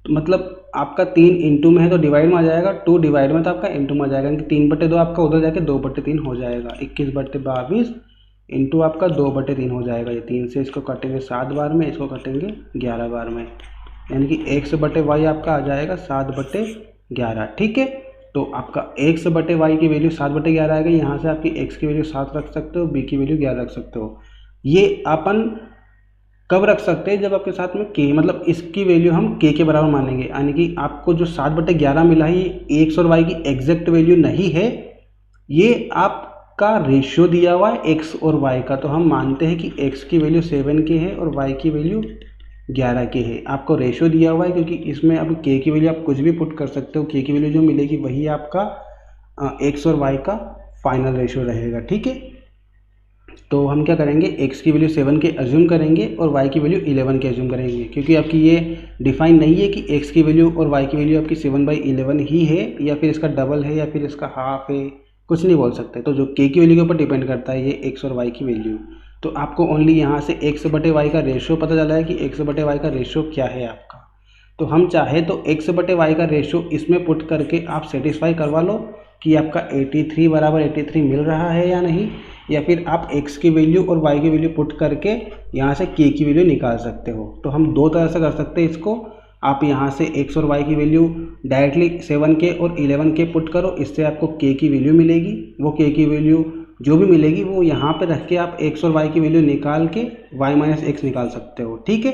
तो मतलब आपका 3 इंटू में है तो डिवाइड में आ जाएगा, 2 डिवाइड में तो आपका इंटू में आ जाएगा, क्योंकि 3/2 आपका उधर जाके 2/3 हो जाएगा, 21/22 इंटू आपका 2/3 हो जाएगा। ये 3 से इसको काटेंगे 7 बार में, इसको काटेंगे 11 बार में, यानी कि x/y आपका आ जाएगा 7/11। ठीक है, तो आपका x/y की वैल्यू 7/11 आएगा, यहाँ से आपकी x की वैल्यू 7 रख सकते हो, b की वैल्यू 11 रख सकते हो। ये अपन कब रख सकते हैं, जब आपके साथ में k, मतलब इसकी वैल्यू हम k के बराबर मानेंगे, यानी कि आपको जो 7/11 मिला है ये x और y की एग्जैक्ट वैल्यू नहीं है, ये आपका रेशियो दिया हुआ है x और y का, तो हम मानते हैं कि x की वैल्यू 7k है और y की वैल्यू 11k है। आपको रेशियो दिया हुआ है क्योंकि इसमें अब k की वैल्यू आप कुछ भी पुट कर सकते हो, k की वैल्यू जो मिलेगी वही आपका x और y का फाइनल रेशियो रहेगा। ठीक है, तो हम क्या करेंगे, x की वैल्यू 7k अज्यूम करेंगे और y की वैल्यू 11k अज्यूम करेंगे, क्योंकि आपकी ये डिफाइन नहीं है कि x की वैल्यू और y की वैल्यू आपकी 7/11 ही है, या फिर इसका डबल है, या फिर इसका हाफ है, कुछ नहीं बोल सकते। तो जो k की वैल्यू के ऊपर डिपेंड करता है ये x और y की वैल्यू। तो आपको ओनली यहाँ से x/y का रेशियो पता चला है कि x/y का रेशियो क्या है आपका, तो हम चाहे तो x/y का रेशियो इसमें पुट करके आप सेटिस्फाई करवा लो कि आपका 83 बराबर 83 मिल रहा है या नहीं, या फिर आप x की वैल्यू और y की वैल्यू पुट करके यहाँ से k की वैल्यू निकाल सकते हो। तो हम दो तरह से कर सकते हैं इसको। आप यहाँ से x और y की वैल्यू डायरेक्टली 7k और 11k पुट करो, इससे आपको k की वैल्यू मिलेगी, वो k की वैल्यू जो भी मिलेगी वो यहाँ पे रख के आप x और y की वैल्यू निकाल के y माइनस एक्स निकाल सकते हो। ठीक है,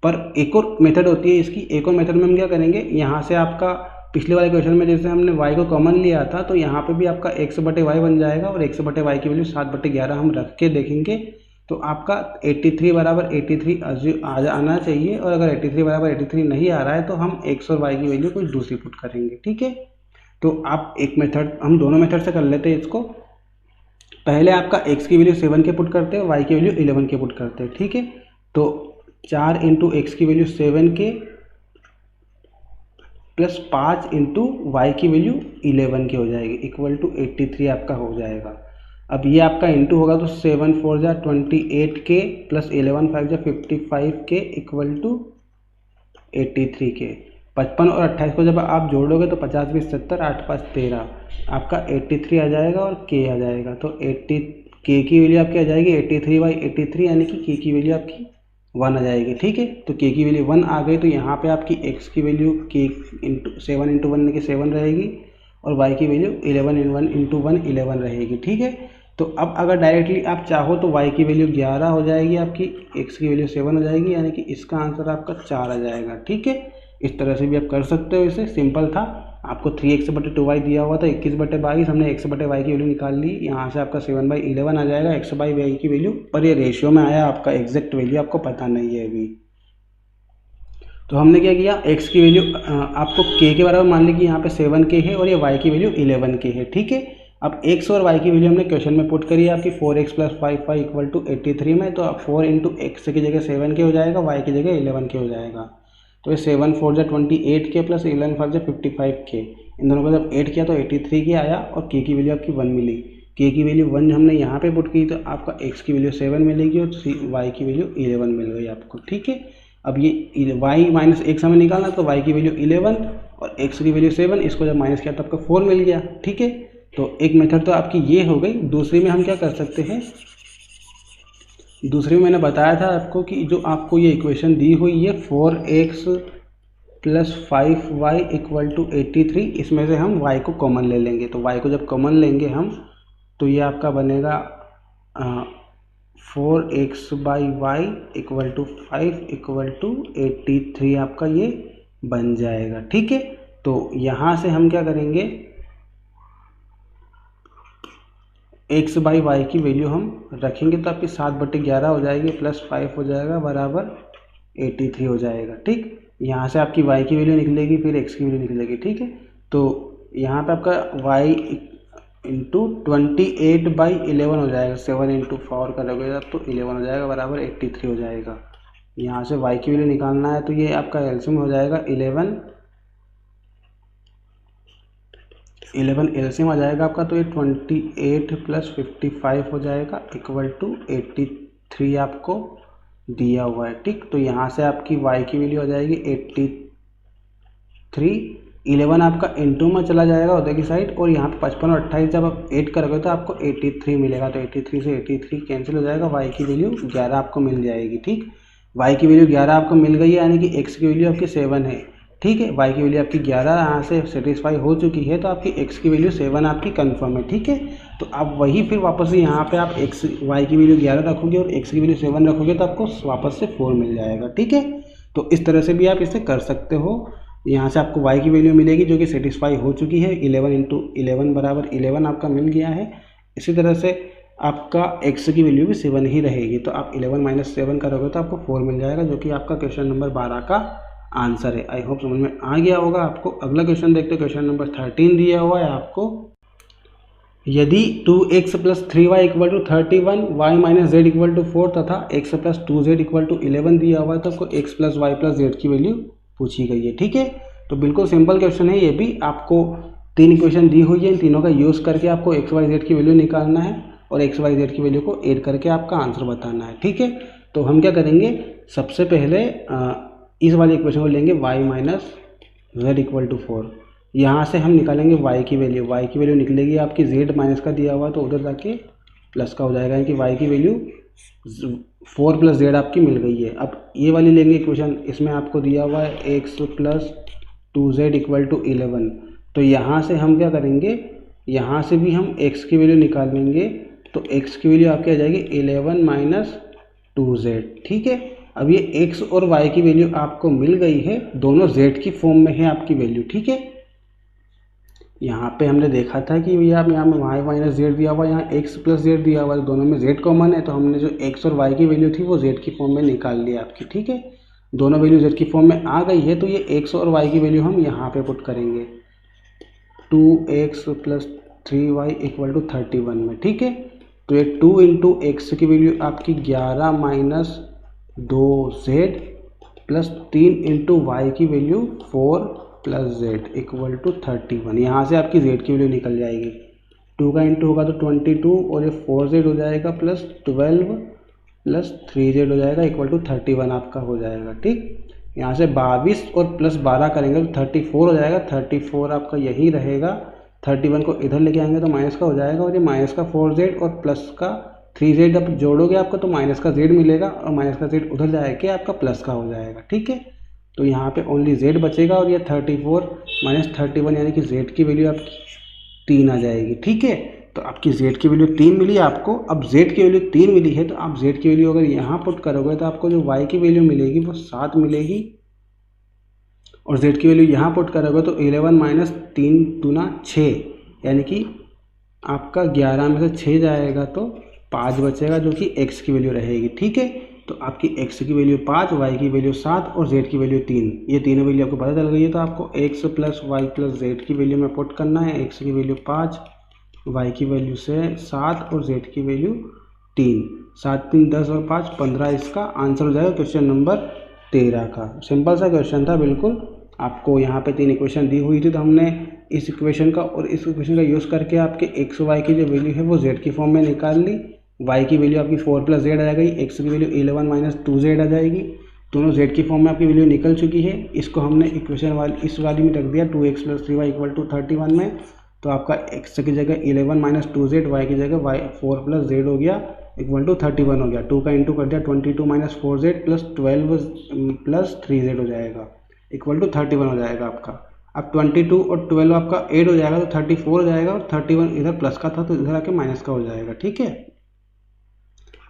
पर एक और मेथड होती है इसकी। एक और मेथड में हम क्या करेंगे, यहाँ से आपका पिछले वाले क्वेश्चन में जैसे हमने y को कॉमन लिया था, तो यहाँ पे भी आपका x/y बन जाएगा और x/y की वैल्यू 7/11 हम रख के देखेंगे तो आपका 83 बराबर 83 आना चाहिए, और अगर 83 बराबर 83 नहीं आ रहा है तो हम x और y की वैल्यू कुछ दूसरी पुट करेंगे। ठीक है, तो आप एक मेथड, हम दोनों मेथड से कर लेते हैं इसको। पहले आपका x की वैल्यू 7 के पुट करते हैं, y की वैल्यू 11 के पुट करते हैं। ठीक है, तो 4 इंटू एक्स की वैल्यू 7 के प्लस 5 इंटू वाई की वैल्यू 11 के हो जाएगी, इक्वल टू 83 आपका हो जाएगा। अब ये आपका इंटू होगा तो 7 4 जा 28 के प्लस 11 5 जा 55 के इक्वल टू 83 के। 55 और 28 को जब आप जोड़ोगे तो 50 20 70 8 5 13 आपका 83 आ जाएगा और के आ जाएगा। तो 80 के की वैल्यू आपकी आ जाएगी 83/83, यानी कि के की वैल्यू आपकी 1 आ जाएगी। ठीक है, तो के की वैल्यू 1 आ गई, तो यहाँ पे आपकी x की वैल्यू के इंटू 7 इंटू 1 की 7 रहेगी, और y की वैल्यू 11 इंटू 1 11 रहेगी। ठीक है, तो अब अगर डायरेक्टली आप चाहो तो y की वैल्यू 11 हो जाएगी, आपकी x की वैल्यू 7 हो जाएगी, यानी कि इसका आंसर आपका 4 आ जाएगा। ठीक है, इस तरह से भी आप कर सकते हो, इसे सिंपल था। आपको 3x/2y दिया हुआ था, 21/22 हमने x/y की वैल्यू निकाल ली, यहाँ से आपका 7/11 आ जाएगा x/y की वैल्यू, पर ये रेशियो में आया, आपका एग्जैक्ट वैल्यू आपको पता नहीं है अभी। तो हमने क्या किया, x की वैल्यू आपको k के बराबर मान ली कि यहाँ पे 7k है और ये y की वैल्यू 11k है। ठीक है, अब x और y की वैल्यू हमने क्वेश्चन में पुट करी है आपकी 4x + 5y इक्वल टू 83 में, तो अब 4 इंटू एक्स की जगह 7k हो जाएगा, y की जगह 11k हो जाएगा। तो ये 7 4 जा 28 के प्लस 11 5 जा 55 के, इन दोनों को जब ऐड किया तो 83 के आया, और के की वैल्यू आपकी 1 मिली। के की वैल्यू 1 हमने यहाँ पे पुट की, तो आपका x की वैल्यू 7 मिलेगी और y की वैल्यू 11 मिल गई आपको। ठीक है, अब ये y माइनस x हमें निकालना, तो y की वैल्यू 11 और x की वैल्यू 7, इसको जब माइनस किया तो आपका 4 मिल गया। ठीक है, तो एक मेथड तो आपकी ये हो गई। दूसरी में हम क्या कर सकते हैं, दूसरी में मैंने बताया था आपको कि जो आपको ये इक्वेशन दी हुई है 4x + 5y इक्वल टू 83, इसमें से हम y को कॉमन ले लेंगे। तो y को जब कॉमन लेंगे हम, तो ये आपका बनेगा 4x/y equal to 5 equal to 83 आपका ये बन जाएगा। ठीक है, तो यहाँ से हम क्या करेंगे, x/y की वैल्यू हम रखेंगे तो आपकी 7/11 हो जाएगी, प्लस 5 हो जाएगा बराबर 83 हो जाएगा। ठीक, यहाँ से आपकी y की वैल्यू निकलेगी, फिर x की वैल्यू निकलेगी। ठीक है, तो यहाँ पे आपका y इंटू 28/11 हो जाएगा, 7 इंटू 4 करोगे आप तो 11 हो जाएगा बराबर 83 हो जाएगा। यहाँ से y की वैल्यू निकालना है, तो ये आपका एलसीएम हो जाएगा 11 एलसीएम आ जाएगा आपका, तो ये 28 + 55 हो जाएगा इक्वल टू 83 आपको दिया हुआ है। ठीक, तो यहाँ से आपकी y की वैल्यू आ जाएगी 83, 11 आपका इंटू में चला जाएगा उधर की साइड, और यहाँ पे 55 और 28 जब आप ऐड करोगे तो आपको 83 मिलेगा। तो 83 से 83 कैंसिल हो जाएगा, y की वैल्यू 11 आपको मिल जाएगी। ठीक, y की वैल्यू 11 आपको मिल गई है, यानी कि x की वैल्यू आपकी 7 है। ठीक है, y की वैल्यू आपकी 11 यहाँ से सेटिस्फाई हो चुकी है, तो आपकी x की वैल्यू 7 आपकी कंफर्म है। ठीक है, तो आप वही फिर वापस से यहाँ पे आप y की वैल्यू 11 रखोगे और x की वैल्यू 7 रखोगे, तो आपको वापस से 4 मिल जाएगा। ठीक है, तो इस तरह से भी आप इसे कर सकते हो। यहाँ से आपको y की वैल्यू मिलेगी जो कि सेटिस्फाई हो चुकी है, 11 इंटू 11 बराबर 11 आपका मिल गया है। इसी तरह से आपका x की वैल्यू भी 7 ही रहेगी, तो आप 11 - 7 करोगे तो आपको 4 मिल जाएगा, जो कि आपका क्वेश्चन नंबर 12 का आंसर है। आई होप समझ में आ गया होगा आपको। अगला क्वेश्चन देखते हैं, क्वेश्चन नंबर 13 दिया हुआ है आपको, यदि 2x + 3y equal to 31, y - z equal to 4 तथा x + 2z इक्वल टू 11 दिया हुआ है, तो आपको x + y + z की वैल्यू पूछी गई है। ठीक है, तो बिल्कुल सिंपल क्वेश्चन है ये भी। आपको 3 इक्वेशन दी हुई है, इन तीनों का यूज़ करके आपको x y z की वैल्यू निकालना है और x y z की वैल्यू को ऐड करके आपका आंसर बताना है। ठीक है, तो हम क्या करेंगे, सबसे पहले इस वाले इक्वेशन को लेंगे y - z इक्वल टू 4, यहाँ से हम निकालेंगे y की वैल्यू। y की वैल्यू निकलेगी आपकी z माइनस का दिया हुआ, तो उधर जाके प्लस का हो जाएगा, यानी कि y की वैल्यू 4 + z आपकी मिल गई है। अब ये वाली लेंगे इक्वेशन, इसमें आपको दिया हुआ है x + 2z इक्वल टू 11, तो यहाँ से हम क्या करेंगे, यहाँ से भी हम x की वैल्यू निकालेंगे, तो x की वैल्यू आपकी आ जाएगी 11 - 2z। ठीक है, अब ये x और y की वैल्यू आपको मिल गई है, दोनों z की फॉर्म में है आपकी वैल्यू। ठीक है, यहाँ पे हमने देखा था कि भैया यहाँ में y माइनस जेड दिया हुआ है, यहाँ x प्लस जेड दिया हुआ है, दोनों में z कॉमन है, तो हमने जो x और y की वैल्यू थी वो z की फॉर्म में निकाल लिया आपकी। ठीक है, दोनों वैल्यू z की फॉर्म में आ गई है, तो ये x और y की वैल्यू हम यहाँ पे पुट करेंगे 2x plus 3y equal to 31 में। ठीक है, तो ये 2 इंटू एक्स की वैल्यू आपकी 11 minus 2z plus 3 into Y की value 4 plus Z equal to 31। यहाँ से आपकी जेड की वैल्यू निकल जाएगी, 2 का इंटू होगा तो 22 और ये 4z हो जाएगा प्लस 12 प्लस 3z हो जाएगा इक्वल टू 31 आपका हो जाएगा। ठीक, यहाँ से 22 और प्लस 12 करेंगे तो 34 हो जाएगा, 34 आपका यही रहेगा, 31 को इधर लेके आएंगे तो माइनस का हो जाएगा, और ये माइनस का 4z और प्लस का 3z अब जोड़ोगे आपका तो माइनस का z मिलेगा, और माइनस का z उधर जाएगा आपका प्लस का हो जाएगा। ठीक है, तो यहाँ पे ओनली z बचेगा, और ये 34 माइनस 31 यानी कि z की वैल्यू आपकी 3 आ जाएगी। ठीक है, तो आपकी z की वैल्यू 3 मिली आपको। अब z की वैल्यू 3 मिली है तो आप z की वैल्यू अगर यहाँ पुट करोगे तो आपको जो y की वैल्यू मिलेगी वो 7 मिलेगी, और z की वैल्यू यहाँ पुट करोगे तो 11 माइनस 3 दूना 6 यानी कि आपका 11 में से 6 जाएगा तो 5 बचेगा जो कि x की वैल्यू रहेगी। ठीक है, तो आपकी x की वैल्यू 5, y की वैल्यू 7 और z की वैल्यू 3, ये तीनों वैल्यू आपको पता चल गई है। तो आपको x plus y plus z की वैल्यू में पुट करना है, x की वैल्यू 5, y की वैल्यू से 7 और z की वैल्यू 3, 7 3 10 और 5 15, इसका आंसर हो जाएगा क्वेश्चन नंबर 13 का। सिंपल सा क्वेश्चन था बिल्कुल। आपको यहाँ पे 3 इक्वेशन दी हुई थी, तो हमने इस इक्वेशन का और इस इक्वेशन का यूज़ करके आपके x y की जो वैल्यू है वो z की फॉर्म में निकाल ली। y की वैल्यू आपकी 4 प्लस जेड आ गई, x की वैल्यू 11 माइनस 2z आ जाएगी, दोनों z की फॉर्म में आपकी वैल्यू निकल चुकी है। इसको हमने इक्वेशन वाली इस वाली में रख दिया 2x plus 3y equal to 31 में, तो आपका x की जगह 11 माइनस 2z, y की जगह 4 प्लस जेड हो गया इक्वल टू 31 हो गया। 2 का इंटू कर दिया 22 minus 4z plus 12 plus 3z हो जाएगा इक्वल टू 31 हो जाएगा आपका। अब 22 और 12 आपका ऐड हो जाएगा तो 34 हो जाएगा, और 31 इधर प्लस का था तो इधर आके माइनस का हो जाएगा। ठीक है,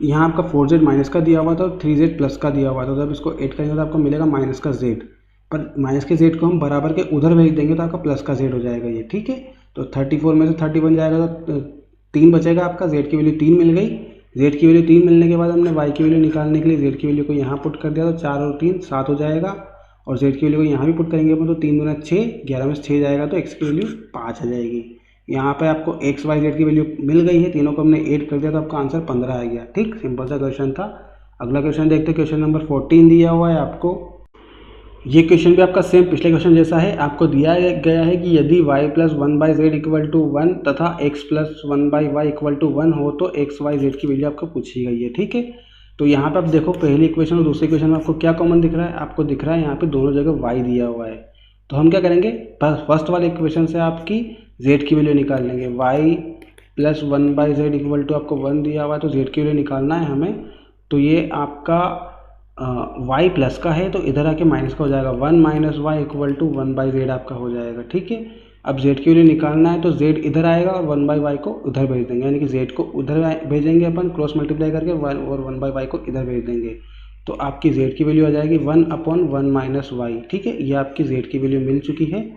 यहाँ आपका 4z माइनस का दिया हुआ था और 3z प्लस का दिया हुआ था, जब इसको ऐड करेंगे तो आपको मिलेगा माइनस का z, पर माइनस के z को हम बराबर के उधर भेज देंगे तो आपका प्लस का z हो जाएगा ये। ठीक है, तो 34 में से 31 जाएगा तो 3 बचेगा आपका, z की वैल्यू 3 मिल गई। z की वैल्यू 3 मिलने के बाद हमने y की वैल्यू निकालने के लिए z की वैल्यू को यहाँ पुट कर दिया तो 4 और 3 7 हो जाएगा, और z की वैल्यू को यहाँ भी पुट करेंगे अपन तो 3 दूना 6, 11 में से 6 जाएगा तो x की वैल्यू 5 आ जाएगी। यहाँ पे आपको x y z की वैल्यू मिल गई है, तीनों को हमने ऐड कर दिया तो आपका आंसर 15 आ गया। ठीक, सिंपल सा क्वेश्चन था। अगला क्वेश्चन देखते हैं, क्वेश्चन नंबर 14 दिया हुआ है आपको। ये क्वेश्चन भी आपका सेम पिछले क्वेश्चन जैसा है। आपको दिया गया है कि यदि y plus 1/z equal to 1 तथा x plus 1/y equal to 1 हो तो x y z की वैल्यू आपको पूछी गई है। ठीक है, तो यहाँ पे आप देखो पहली इक्वेशन और दूसरी इक्वेशन में आपको क्या कॉमन दिख रहा है, आपको दिख रहा है यहाँ पे दोनों जगह y दिया हुआ है। तो हम क्या करेंगे, फर्स्ट वाले इक्वेशन से आपकी z की वैल्यू निकाल लेंगे। y plus 1/z equal to आपको 1 दिया हुआ है तो z की वैल्यू निकालना है हमें। तो ये आपका y प्लस का है तो इधर आके माइनस का हो जाएगा, 1 minus Y equal to 1/z आपका हो जाएगा। ठीक है, अब z की वैल्यू निकालना है तो z इधर आएगा और 1/y को उधर भेज देंगे, यानी कि z को उधर भेजेंगे अपन क्रॉस मल्टीप्लाई करके, और 1/y को इधर भेज देंगे तो आपकी z की वैल्यू आ जाएगी 1/1 माइनस वाई। ठीक है, ये आपकी z की वैल्यू मिल चुकी है।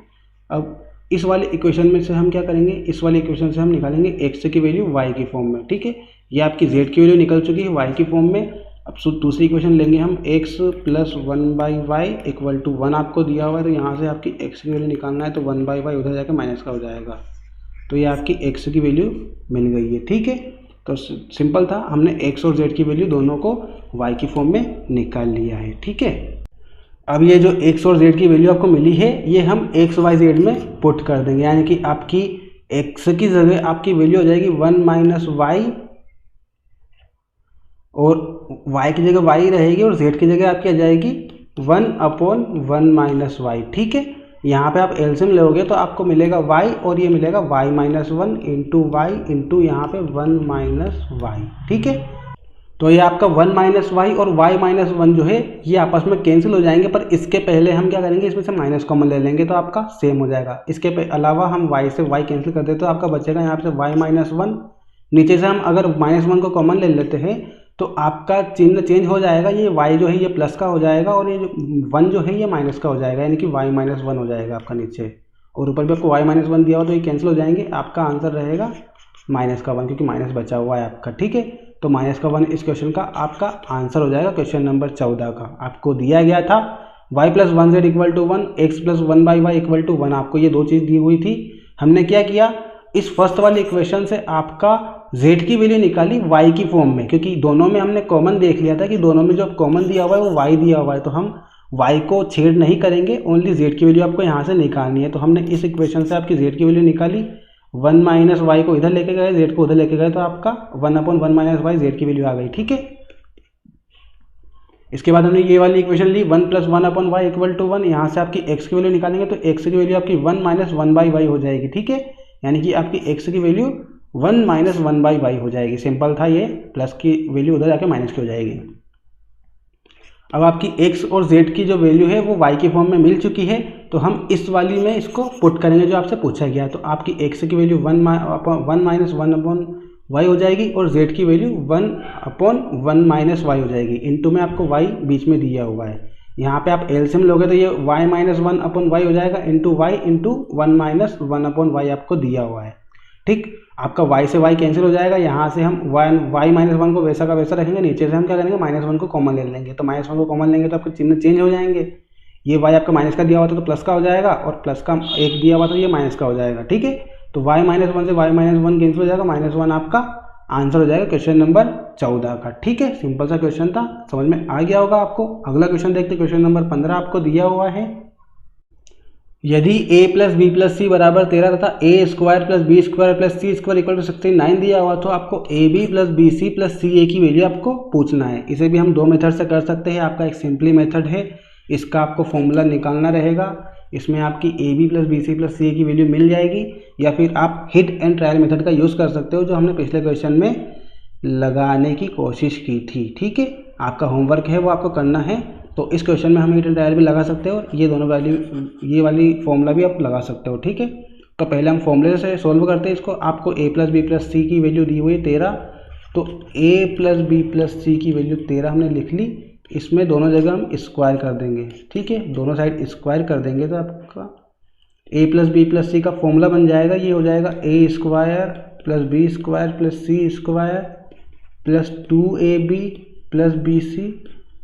अब इस वाले इक्वेशन में से हम क्या करेंगे, इस वाले इक्वेशन से हम निकालेंगे x की वैल्यू y की फॉर्म में। ठीक है, ये आपकी z की वैल्यू निकल चुकी है y की फॉर्म में। अब दूसरी इक्वेशन लेंगे हम x plus 1/y equal to 1 आपको दिया हुआ है, तो यहाँ से आपकी x की वैल्यू निकालना है तो 1/y उधर जाकर माइनस का हो जाएगा, तो ये आपकी x की वैल्यू मिल गई है। ठीक है, तो सिंपल था, हमने x और z की वैल्यू दोनों को y की फॉर्म में निकाल लिया है। ठीक है, अब ये जो x और z की वैल्यू आपको मिली है ये हम x y z में पुट कर देंगे, यानी कि आपकी x की जगह आपकी वैल्यू हो जाएगी 1 माइनस वाई, और y की जगह y रहेगी, और z की जगह आपकी आ जाएगी 1/1 माइनस वाई। ठीक है, यहाँ पे आप एलसीएम लोगे तो आपको मिलेगा y और ये मिलेगा y minus 1 into y into यहाँ पे 1 माइनस वाई। ठीक है, तो ये आपका 1 माइनस वाई और y माइनस 1 जो है ये आपस में कैंसिल हो जाएंगे, पर इसके पहले हम क्या करेंगे, इसमें से माइनस कॉमन ले लेंगे तो आपका सेम हो जाएगा। इसके अलावा हम y से y कैंसिल कर देते तो आपका बचेगा यहाँ पे y माइनस 1, नीचे से हम अगर माइनस 1 को कॉमन ले लेते हैं तो आपका चिन्ह चेंज हो जाएगा, ये y जो है ये प्लस का हो जाएगा और ये जो 1 जो है ये माइनस का हो जाएगा, यानी कि y माइनस 1 हो जाएगा आपका नीचे, और ऊपर भी आपको y-1 दिया हुआ तो ये कैंसिल हो जाएंगे, आपका आंसर रहेगा -1 क्योंकि माइनस बचा हुआ है आपका। ठीक है, तो -1 इस क्वेश्चन का आपका आंसर हो जाएगा, क्वेश्चन नंबर 14 का। आपको दिया गया था y+1z = 1, x+1y = 1, आपको ये दो चीज़ दी हुई थी। हमने क्या किया, इस फर्स्ट वाली इक्वेशन से आपका z की वैल्यू निकाली y की फॉर्म में, क्योंकि दोनों में हमने कॉमन देख लिया था कि दोनों में जो कॉमन दिया हुआ है वो y दिया हुआ है, तो हम y को छेड़ नहीं करेंगे, ओनली z की वैल्यू आपको यहाँ से निकालनी है। तो हमने इस इक्वेशन से आपकी z की वैल्यू निकाली, 1 - y को इधर लेके गए, z को उधर लेके गए, तो आपका 1/1 - y z की वैल्यू आ गई। ठीक है, इसके बाद हमने ये वाली इक्वेशन ली 1 + 1/y = 1, यहाँ से आपकी x की वैल्यू निकालेंगे तो x की वैल्यू आपकी 1 - 1/y हो जाएगी। ठीक है, यानी कि आपकी x की वैल्यू 1 - 1/y हो जाएगी। सिंपल था ये, प्लस की वैल्यू उधर जाके माइनस की हो जाएगी। अब आपकी x और z की जो वैल्यू है वो y की फॉर्म में मिल चुकी है, तो हम इस वाली में इसको पुट करेंगे जो आपसे पूछा गया। तो आपकी x की वैल्यू 1 - 1/y हो जाएगी और z की वैल्यू 1/1 - y हो जाएगी। इनटू में आपको y बीच में दिया हुआ है, यहाँ पे आप एलसीएम लोगे तो ये y - 1/y हो जाएगा, इंटू y इंटू 1 - 1/y आपको दिया हुआ है। ठीक, आपका y से y कैंसिल हो जाएगा, यहाँ से हम y - 1 को वैसा का वैसा रखेंगे, नीचे से हम क्या करेंगे -1 को कॉमन ले लेंगे, तो -1 को कॉमन लेंगे तो आपके चिन्ह चेंज हो जाएंगे। ये y आपका माइनस का दिया हुआ था तो प्लस का हो जाएगा, और प्लस का 1 दिया हुआ था ये माइनस का हो जाएगा। ठीक है, तो y - 1 से y - 1 कैंसिल हो जाएगा, -1 आपका आंसर हो जाएगा क्वेश्चन नंबर 14 का। ठीक है, सिंपल सा क्वेश्चन था, समझ में आ गया होगा आपको। अगला क्वेश्चन देखते, क्वेश्चन नंबर 15 आपको दिया हुआ है, यदि a + b + c = 13 तथा a² + b² + c² = 69 दिया हुआ, तो आपको ab + bc + ca की वैल्यू आपको पूछना है। इसे भी हम दो मेथड से कर सकते हैं। आपका एक सिंपली मेथड है, इसका आपको फॉर्मूला निकालना रहेगा, इसमें आपकी ab + bc + ca की वैल्यू मिल जाएगी, या फिर आप हिट एंड ट्रायल मेथड का यूज़ कर सकते हो जो हमने पिछले क्वेश्चन में लगाने की कोशिश की थी। ठीक है, आपका होमवर्क है वो आपको करना है। तो इस क्वेश्चन में हम हिट एंड ट्रायल भी लगा सकते हो, और ये दोनों वैल्यू, ये वाली फॉर्मूला भी आप लगा सकते हो। ठीक है, तो पहले हम फॉर्मूले से सोल्व करते हैं इसको। आपको a + b + c की वैल्यू दी हुई है 13, तो a + b + c की वैल्यू 13 हमने लिख ली। इसमें दोनों जगह हम स्क्वायर कर देंगे। ठीक है, दोनों साइड स्क्वायर कर देंगे तो आपका a + b + c का फॉर्मूला बन जाएगा, ये हो जाएगा a² + b² + c² + 2ab + bc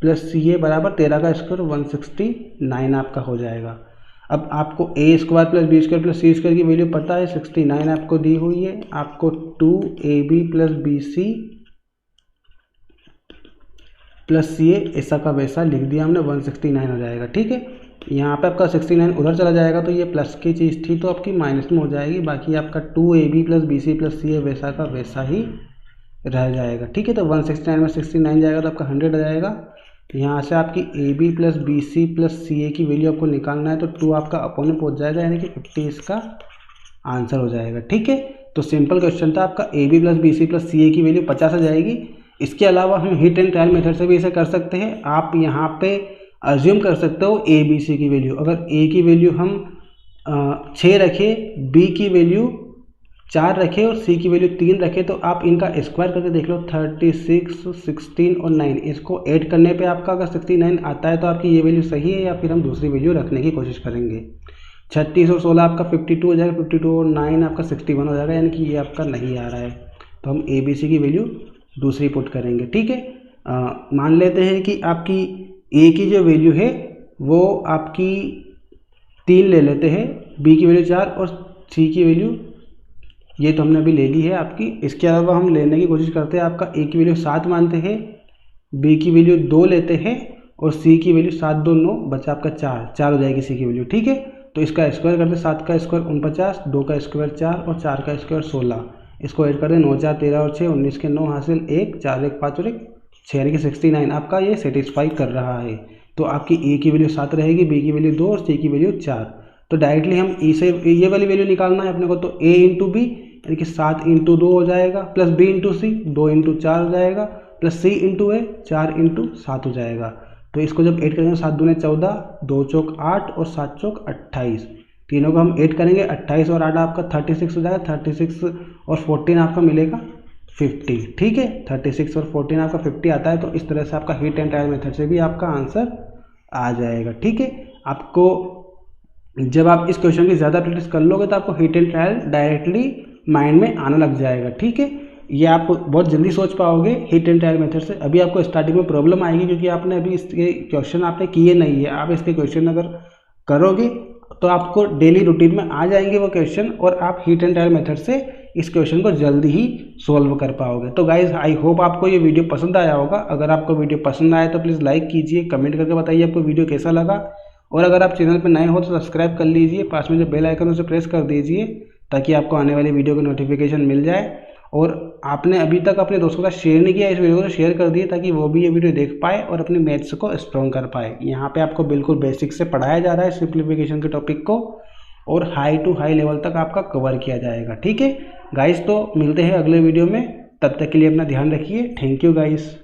+ ca बराबर 13 का स्क्वायर 169 आपका हो जाएगा। अब आपको a² + b² + c² की वैल्यू पता है, 69 आपको दी हुई है। आपको 2ab + bc + ca ऐसा का वैसा लिख दिया हमने, 169 हो जाएगा। ठीक है, यहाँ पे आपका 69 उधर चला जाएगा तो ये प्लस की चीज़ थी तो आपकी माइनस में हो जाएगी, बाकी आपका 2ab + bc + ca वैसा का वैसा ही रह जाएगा। ठीक है, तो 169 में 69 जाएगा तो आपका 100 आ जाएगा। यहाँ से आपकी ab + bc + ca की वैल्यू आपको निकालना है, तो 2 आपका अपॉन में पहुँच जाएगा, यानी कि 50 इसका आंसर हो जाएगा। ठीक है, तो सिंपल क्वेश्चन था आपका, ab + bc + ca की वैल्यू 50 आ जाएगी। इसके अलावा हम हिट एंड ट्रायल मेथड से भी इसे कर सकते हैं। आप यहाँ पे अज्यूम कर सकते हो a b c की वैल्यू, अगर a की वैल्यू हम 6 रखें, b की वैल्यू 4 रखें और c की वैल्यू 3 रखें, तो आप इनका स्क्वायर करके देख लो, 36, 16 और 9, इसको ऐड करने पे आपका अगर 69 आता है तो आपकी ये वैल्यू सही है, या फिर हम दूसरी वैल्यू रखने की कोशिश करेंगे। 36 और 16 आपका 52 हो जाएगा, 52 और 9 आपका 61 हो जाएगा, यानी कि ये आपका नहीं आ रहा है, तो हम a b c की वैल्यू दूसरी पुट करेंगे। ठीक है, मान लेते हैं कि आपकी a की जो वैल्यू है वो आपकी 3 ले लेते हैं, b की वैल्यू 4 और c की वैल्यू ये तो हमने अभी ले ली है आपकी। इसके अलावा हम लेने की कोशिश करते हैं, आपका a की वैल्यू 7 मानते हैं, b की वैल्यू 2 लेते हैं और c की वैल्यू 7 2 9 बचा आपका 4 हो जाएगी c की वैल्यू। ठीक है, तो इसका स्क्वायर करते, 7 का स्क्वायर 49, 2 का स्क्वायर 4 और 4 का स्क्वायर 16, इसको ऐड कर दें, 9 4 13 और 6 19 के 9 हासिल 1 4 1 5 और 1 6 यानी कि 69 आपका ये सेटिस्फाई कर रहा है। तो आपकी a की वैल्यू 7 रहेगी, b की वैल्यू 2 और c की वैल्यू 4। तो डायरेक्टली हम e से ये वाली वैल्यू निकालना है अपने को, तो a × b यानी कि 7 × 2 हो जाएगा, प्लस b × c 2 × 4 हो जाएगा, प्लस c × a 4 × 7 हो जाएगा। तो इसको जब ऐड करेंगे 7 दूने 14, 2 चौक 8 और 7 चौक 28, तीनों को हम ऐड करेंगे, 28 और 8 आपका 36 हो जाएगा, 36 और 14 आपका मिलेगा 50। ठीक है, 36 और 14 आपका 50 आता है। तो इस तरह से आपका हिट एंड ट्रायल मेथड से भी आपका आंसर आ जाएगा। ठीक है, आपको जब आप इस क्वेश्चन की ज़्यादा प्रैक्टिस कर लोगे तो आपको hit and trial directly mind में आने लग जाएगा, ठीक है। ये आप बहुत जल्दी सोच पाओगे हिट एंड ट्रायल मेथड से। अभी आपको स्टार्टिंग में प्रॉब्लम आएगी क्योंकि आपने अभी इसके क्वेश्चन आपने किए नहीं है। आप इसके क्वेश्चन अगर करोगे तो आपको डेली रूटीन में आ जाएंगे वो क्वेश्चन, और आप हिट एंड ट्रायल मेथड से इस क्वेश्चन को जल्दी ही सोल्व कर पाओगे। तो गाइज आई होप आपको ये वीडियो पसंद आया होगा। अगर आपको वीडियो पसंद आया तो प्लीज़ लाइक कीजिए, कमेंट करके बताइए आपको वीडियो कैसा लगा, और अगर आप चैनल पर नए हो तो सब्सक्राइब कर लीजिए, पास में जो बेल आइकन है उसे प्रेस कर दीजिए ताकि आपको आने वाली वीडियो की नोटिफिकेशन मिल जाए। और आपने अभी तक अपने दोस्तों का शेयर नहीं किया, इस वीडियो को शेयर कर दिए ताकि वो भी ये वीडियो देख पाए और अपनी मैथ्स को स्ट्रॉन्ग कर पाए। यहाँ पे आपको बिल्कुल बेसिक से पढ़ाया जा रहा है सिंप्लीफिकेशन के टॉपिक को, और हाई टू हाई लेवल तक आपका कवर किया जाएगा, ठीक है गाइस। तो मिलते हैं अगले वीडियो में, तब तक के लिए अपना ध्यान रखिए। Thank you guys.